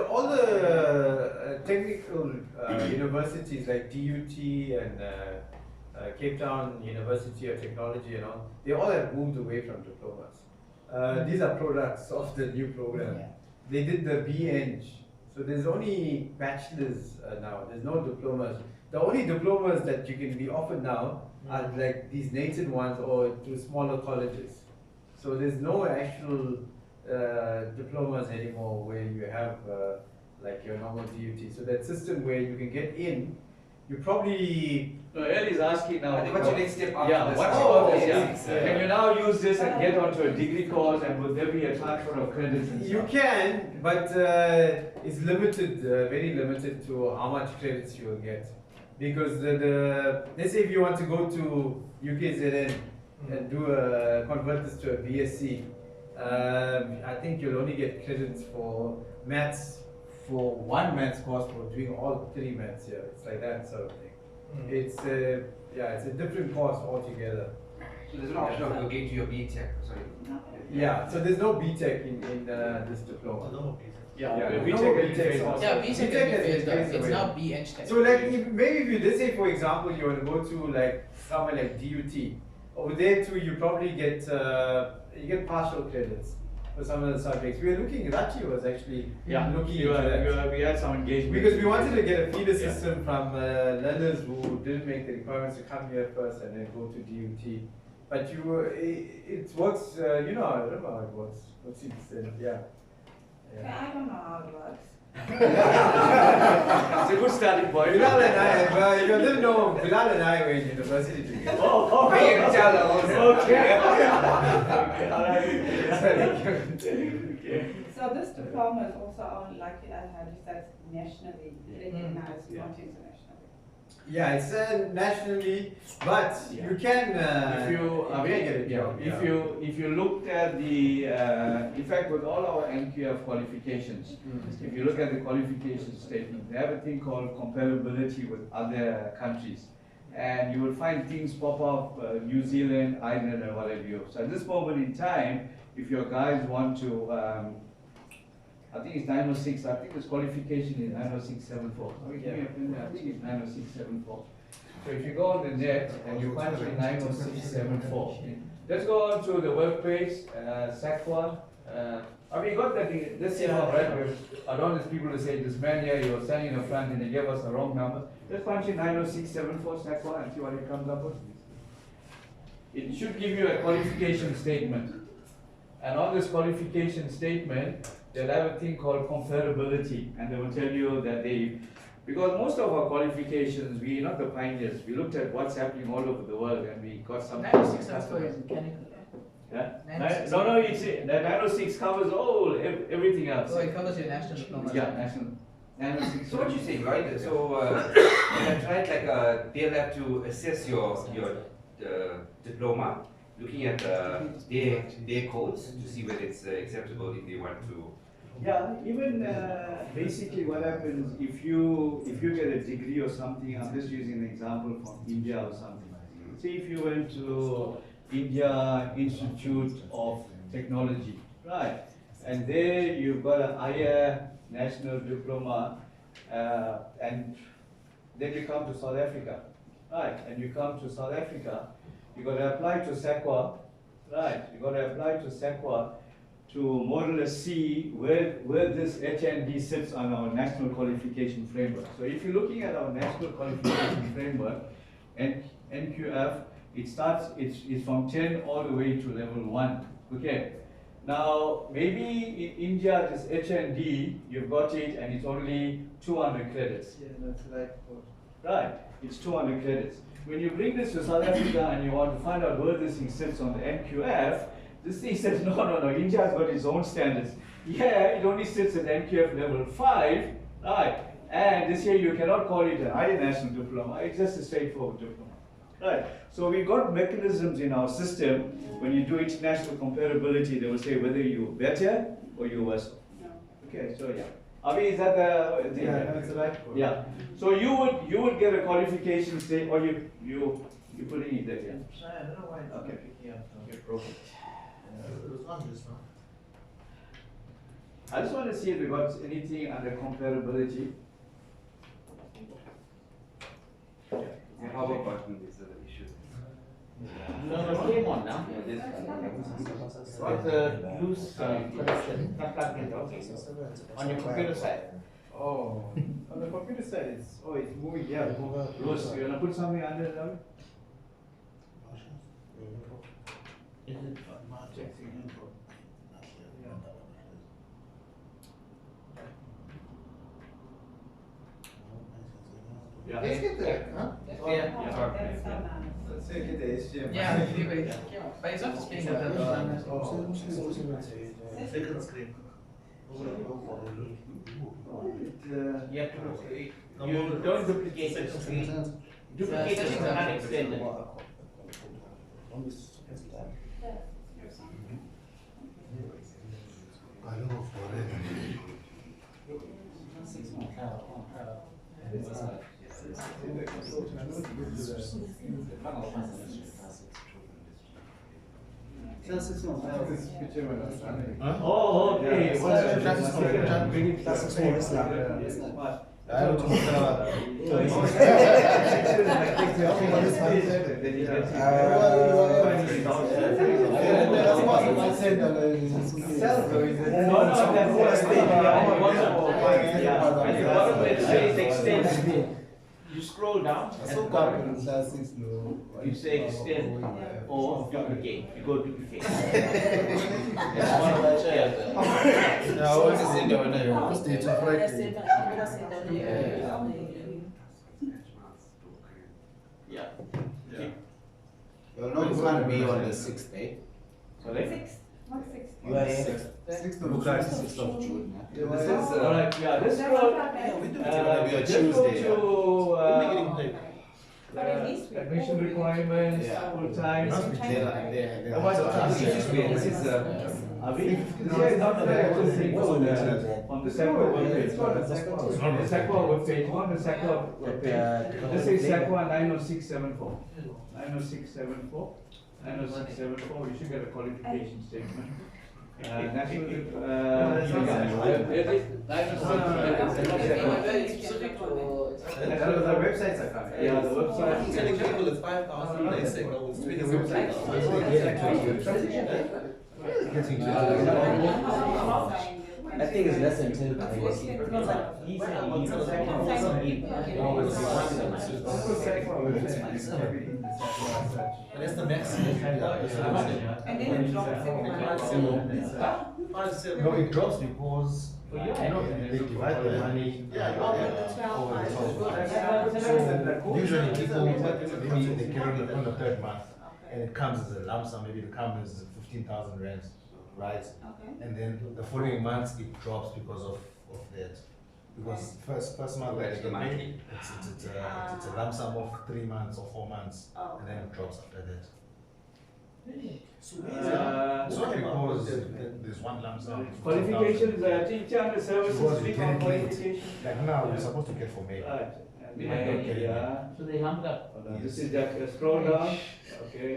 all the technical universities like DUT and Cape Town University of Technology and all, they all have moved away from diplomas. These are products of the new program. Yeah. They did the B-Eng. So there's only bachelors now, there's no diplomas. The only diplomas that you can be offered now are like these native ones or to smaller colleges. So there's no actual diplomas anymore where you have like your normal DUT. So that system where you can get in you probably. No, Eli is asking now. What's your next step after Yeah, this? what's Oh, your yes. Can you now use this and get onto a degree course, and would there be a transfer of credits and You stuff? can, but it's limited, very limited to how much credits you will get. Because let's say if you want to go to UKZN and convert this to a BSc, I think you'll only get credits for maths, for one maths course for doing all 3 maths here. It's like that sort of thing. It's it's a different course altogether. So there's an option of going to your BTech, sorry. Yeah, so there's no BTech in this diploma. No, Yeah, BTech is also. Yeah, BTech has is been phased it's away. now B Tech. So like maybe if you, let's say for example you want to go to like somewhere like DUT, over there too you probably get you get partial credits for some of the subjects. We were looking, Rachi was actually looking into that. We had some engagement. Because we wanted to get a feeder system from learners who didn't make the requirements to come here first and then go to DUT. But it works, I don't know how it works. What's it, I don't know how it works. It's a good starting point. Bilal and I, you didn't know, Bilal and I were in university together. Oh, Me and Chala also. So this diploma is also only, like you said, nationally recognized, not internationally. Yeah, it's nationally, but you can get a job. If you looked at the in fact with all our NQF qualifications, if you look at the qualification statement, they have a thing called comparability with other countries, and you will find things pop up, New Zealand, Ireland, and whatever you. So at this moment in time, if your guys want to, I think it's 906. I think this qualification is 90674. I think it's 90674. So if you go on the net and you punch in 90674, let's go on to the web page, SACWA. I mean, you got that thing, this thing right? I don't want people to say, this man here, you're standing in the front and they gave us the wrong number. Let's punch in 90674 SACWA and see what it comes up with. It should give you a qualification statement. And on this qualification statement, they'll have a thing called comparability, and they will tell you that because most of our qualifications, we're not the pioneers. We looked at what's happening all over the world, and we got some. 906 is mechanical. Yeah? 906. No, it's that 906 covers everything else. So it covers your national diploma. Yeah, national. 906. So what you're saying, right? So when I tried, like they'll have to assess your diploma, looking at their codes to see whether it's acceptable if they want to. Yeah, even basically what happens if you get a degree or something. I'm just using an example from India or something. Say if you went to India Institute of Technology, right? And there you've got a higher national diploma, and then you come to South Africa, right? And you come to South Africa, you got to apply to SACWA, right? You got to apply to SACWA to more or less see where this HND sits on our national qualification framework. So if you're looking at our national qualification framework, and NQF, it's from 10 all the way to level 1. Okay. Now maybe in India this HND, you've got it and it's only 200 credits. Yeah, that's right. Right, it's 200 credits. When you bring this to South Africa and you want to find out where this thing sits on the NQF, this thing says no, India's got its own standards. Yeah, it only sits at NQF level 5, right? And this year you cannot call it a higher national diploma, it's just a straightforward diploma. Right, so we got mechanisms in our system. When you do international comparability, they will say whether you're better or you're worse. Okay, so yeah. Abi, is that the that's right. Yeah. So you would get a qualification state, or you putting it there, yeah? I don't know why it's Okay. picking up. Okay, perfect. It was on this one. I just want to see if we got anything under comparability. And how about is the issue? Came on now. With a loose connection, not plugged in, okay? On your computer side. Oh, on the computer side, it's moving. Yeah, Rose, you wanna put something under there? Is it Yeah. Let's get there, huh? Yeah. Let's say get the HTML. Yeah, but it's not displaying the Second screen. You have to, you don't duplicate the screen. Duplications are not extended. Oh, okay. You scroll down and you say extend or duplicate. You go duplicate. Yeah. You'll know it's going to be on the 6th day. Sorry? 6th? What 6th? You are 6th of June. This is alright. Yeah, this It's going to be a Tuesday. admission requirements, full time. This is Are we? Yeah, not there. On the SACWA webpage. The SACWA webpage. On the SACWA webpage. This is SACWA 90674. 90674. 90674. You should get a qualification statement. National. The websites are coming. Yeah, the website. I'm telling people it's 5,000. They say no, it's 3,000. I think it's less than 10. And that's the maximum. And then it drops No, it drops because they divide the money. Usually people maybe they carry it on the 3rd month and it comes as a lump sum, maybe it comes as 15,000 rands, right? And then the following months it drops because of that. Because first month that you get paid, it's a lump sum of 3 months or 4 months, and then it drops after that. It's not because there's one lump sum. Qualifications, teacher and services, Because we speak get on it late. qualification. Like now, we're supposed to get for May. Right. Yeah. So they lumped up. This is just scroll down. Okay.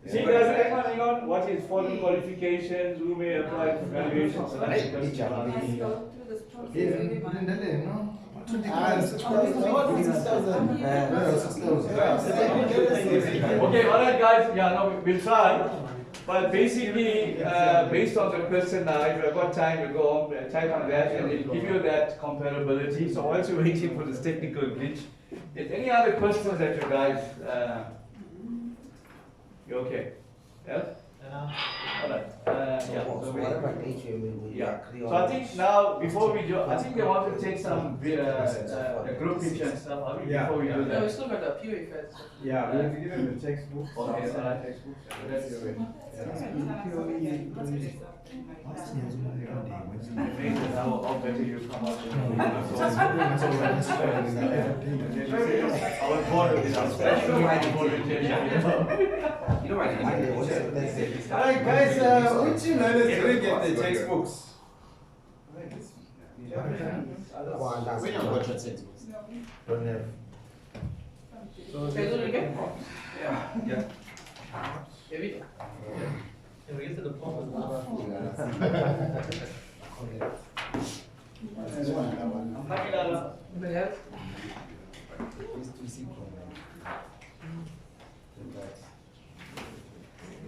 See guys, hang on. What is foreign qualifications? Who may apply for graduation? So that's the question. Okay, alright guys, yeah, no, we'll try. But basically, based on the question now, if you've got time, you go home, type on that, and it'll give you that comparability. So whilst you're waiting for this technical glitch, if any other questions that you guys, you okay? Yeah? Alright. Yeah. So I think now, before we do, I think they want to take some group picture and stuff. Are we? Before we do that. No, we still got the POA first. Yeah, we have to give them the textbooks. Okay, alright, textbooks. That's your way. Amazing how better you come out. Our board is our special board retention. You know what? Alright guys, which learners didn't get the textbooks? We don't got your textbooks. Don't have. So do it again? Yeah. Every Can we get to the point? Anybody else?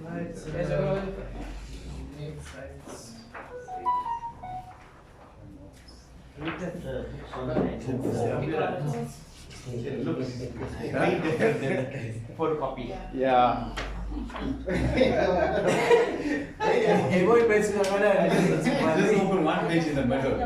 Right, so guys are going. Look at the books on the It looks very different than photocopy. Yeah. Hey, boy, Just open one page in the middle.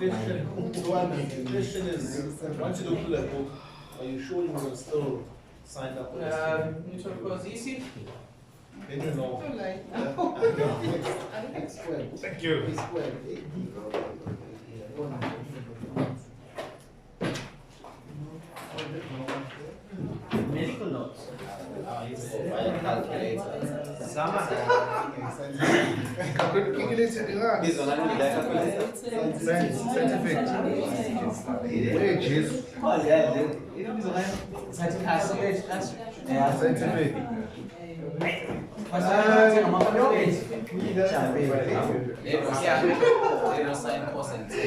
The question is, once you look through that book, are you sure you will still sign up for this? Mutual course easy. Then you know. Thank you. Medical notes. Scientific. Scientific.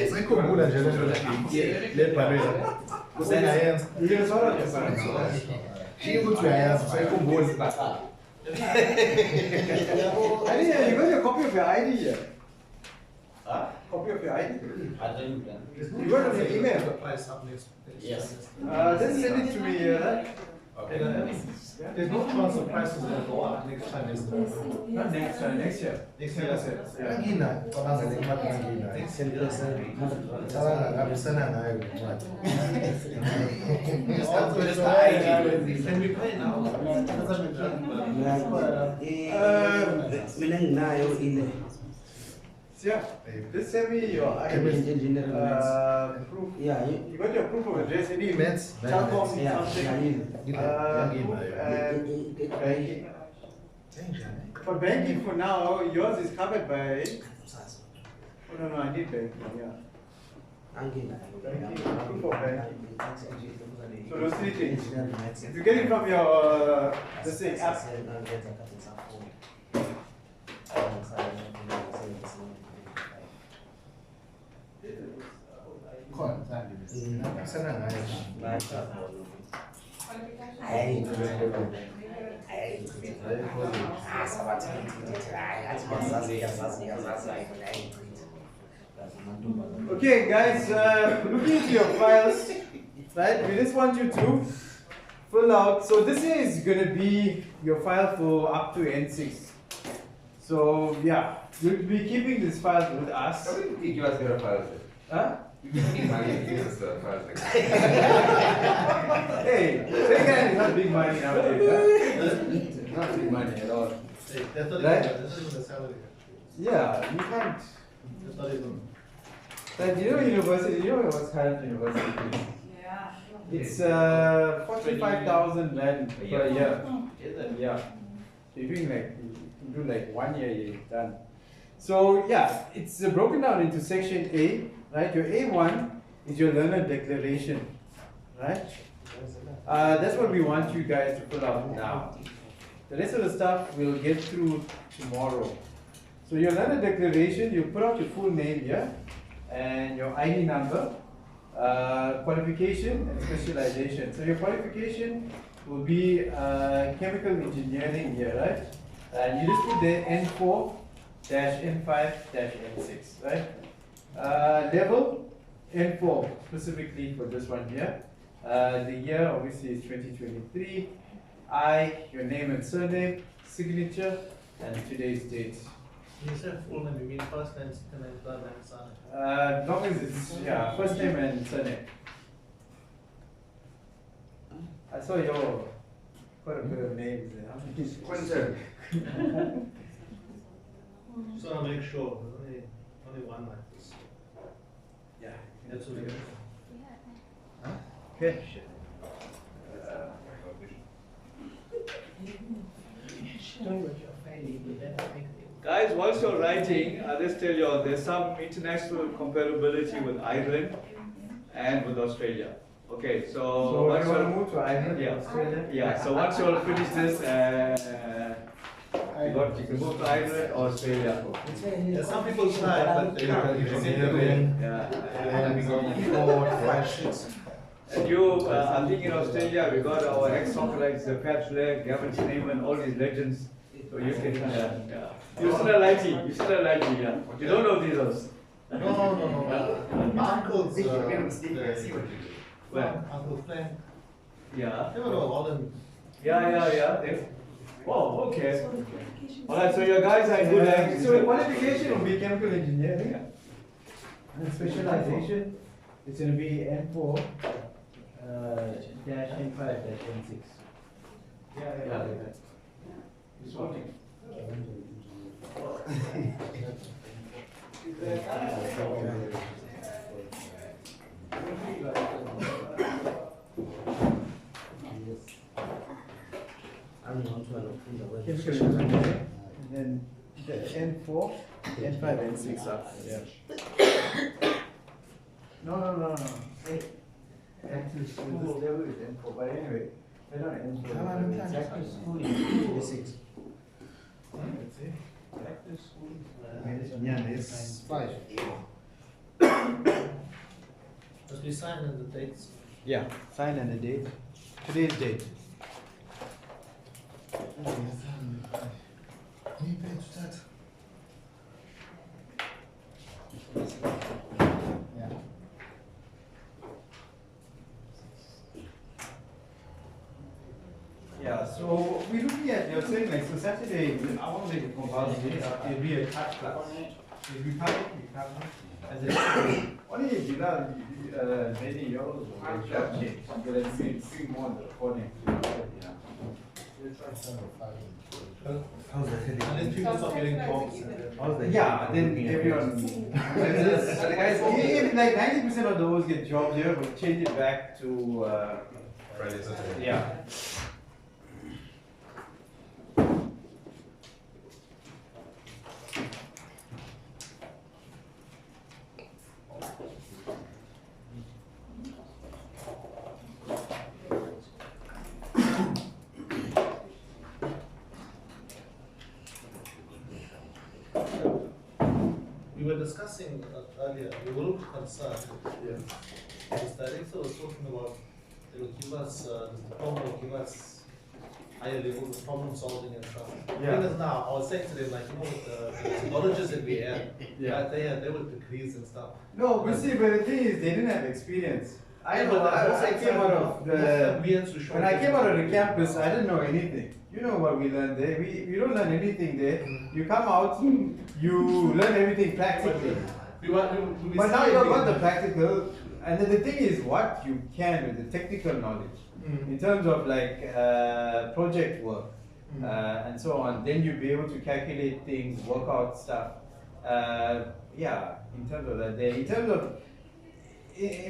Sayikhumbula nje lento lebhalweni. Usengayenza. Shiya ukuthi uyayazi usayikhumbula. I think you got your copy of your ID here. Huh? Copy of your ID. I don't know. You got it on your email. Yes. Just send it to me here, right? Okay. There's no chance of prices will go up next time. Not next time, next year. Next year. Yeah. Angina, cabanga le mali angina. 10%. Cabanga ngabisana nayo manje. Can we play now? Mina nginayo ile. Yeah, just send me your ID. Proof. Yeah, You got your proof of address, any Mets, Telkom, yeah, something. Banking. For banking for now, yours is covered by. Oh no, I need banking, yeah. Banking, proof of banking. So those three things. If you get it from your, let's say, app. Okay, guys, looking into your files, right? We just want you to fill out. So this here is going to be your file for up to N6. So yeah, you'll be keeping this file with us. How do you give us better files? Huh? You can money give us files like Hey, second is not big money nowadays. Huh? not big money at all. That's not Right? even the salary. Yeah, you can't. That's not even. Like, you know university, you know what's happening in university? Yeah. It's 45,000 rand per year. Yeah. So you're doing like, you do like 1 year, you're done. So yeah, it's broken down into section A, right? Your A1 is your learner declaration, right? That's what we want you guys to fill out now. The rest of the stuff we'll get through tomorrow. So your learner declaration, you put out your full name here and your ID number, qualification and specialization. So your qualification will be chemical engineering here, right? And you just put there N4-N5-N6, right? Level N4 specifically for this one here. The year obviously is 2023. Your name and surname, signature, and today's date. When you say full name, you mean first name, second name, third name, surname? As long as it's, yeah, first name and surname. I saw your quite a bit of names there. Quinton. Just want to make sure there's only one like this. Yeah. That's what it is. Okay. Guys, whilst you're writing, I'll just tell you there's some international comparability with Ireland and with Australia. Okay, So once you want to you're- move to Ireland, Yeah. Australia? Yeah, so once you all finish this, you can move to Ireland or Australia. Yeah, some people try, but they can't. Engineering. Yeah. And we got 4, 5, 6. And you, I think in Australia, we got our ex-soccer the Pat Flair, Gavin Snyman, all these legends. So you can, yeah. You still like it, yeah. You don't know these others. No. My uncle's, Where? Uncle Frank. Yeah. They were all in. Yeah. Oh, okay. Alright, so your guys are good at. So qualification will be chemical engineering. And specialization, it's going to be N4 dash N5 dash N6. Yeah. This one. Chemical engineering. And then the N4, N5, N6 up. Yeah. No. Active school, this level is N4, but anyway, they're not N4. It's active school is N6. Active school. Yeah, there's 5. Must be signed and the dates. Yeah, sign and the date. Today's date. Yeah, so we're looking at, you're saying like, so Saturday, I want to make it compulsory, it'll be a touch class. If we cover it, as a, only if you know, many euros, or job change, you'll have to see more on the recording. Unless people start getting jobs. Yeah, then everyone. So the guys, if like 90% of those get jobs here, we'll change it back to. Friday, Saturday. Yeah. We were discussing earlier, we were a little concerned. The director was talking about, they will give us, the diploma will give us higher levels of problem solving and stuff. Yeah. Because now, I was saying to them, like, you know, the technologies that we had, Yeah. they were degrees and stuff. No, but see, but the thing is, they didn't have experience. I Yeah, know, but I came out of when I came out of the campus, I didn't know anything. You know what we learned there? We don't learn anything there. You come out, you learn everything practically. But now you've got the practical, and then the thing is what you can with the technical knowledge, in terms of like project work and so on, then you'll be able to calculate things, work out stuff. Yeah, in terms of that, in terms of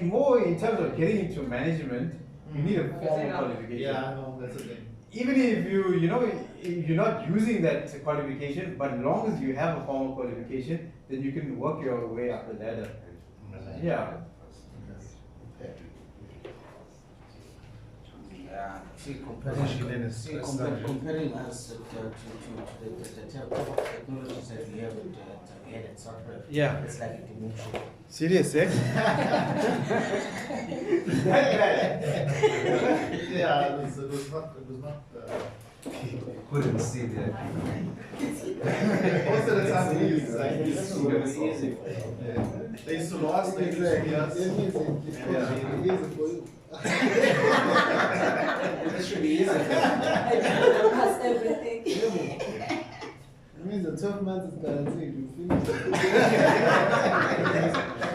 more in terms of getting into management, you need a formal qualification. Yeah, I know, that's the thing. Even if you're not using that qualification, but as long as you have a formal qualification, then you can work your way up the ladder. Yeah. Comparing us to the technologies that we have at software, Yeah. it's like a demotion. Serious, eh? Yeah, it was not. Couldn't see that. Most of the time we use easy. They used to lost, they used to be us. Easy for you. This should be easy. Pass everything. It means the 12 months is guaranteed. You finish.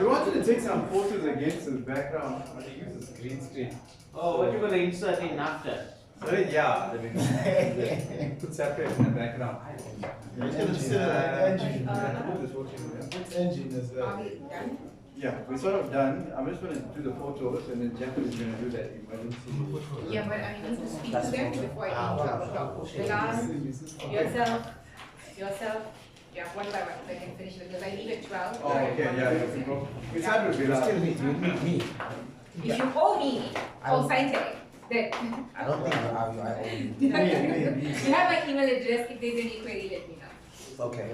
We wanted to take some photos against the background, but they use this green screen. Oh, what you gonna insert in after? So yeah, I mean, put separate in the background. Engine. It's engine as well. Are we done? Yeah, we're sort of done. I'm just going to do the photos and then Jeff is going to do that emergency. Yeah, but I need to speak to them before I talk. The last, yourself, yeah, one by one, so I can finish it, because I leave at 12. Oh, okay, yeah. We start with Bilal. Still me. If you owe me, call Scientec, then. I don't think I owe you. You have my email address, if there's any query, let me know. Okay.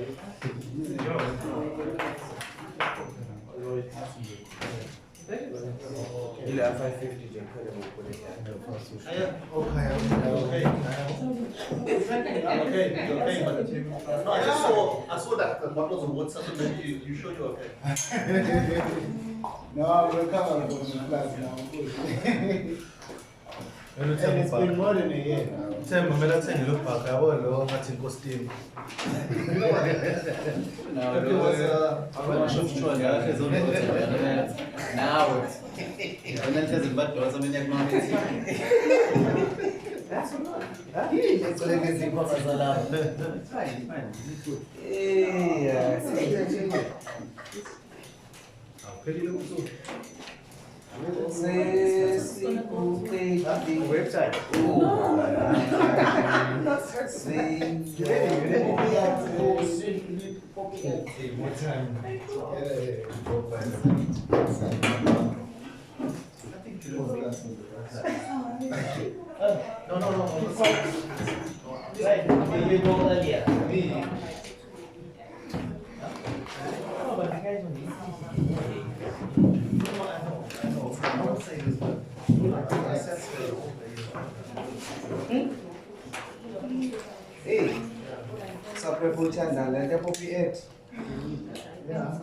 Ile 550 je kada mu kula da. Okay, but no, I saw that what was the word something maybe you showed you okay. No, we're coming from the class now. And it's been more than a year now. Tell me, when I tell you look back, I want to know what in costume. Now Website. No. Right, you go earlier. Hey, sampai pun channel, nanti apa PH? Yeah.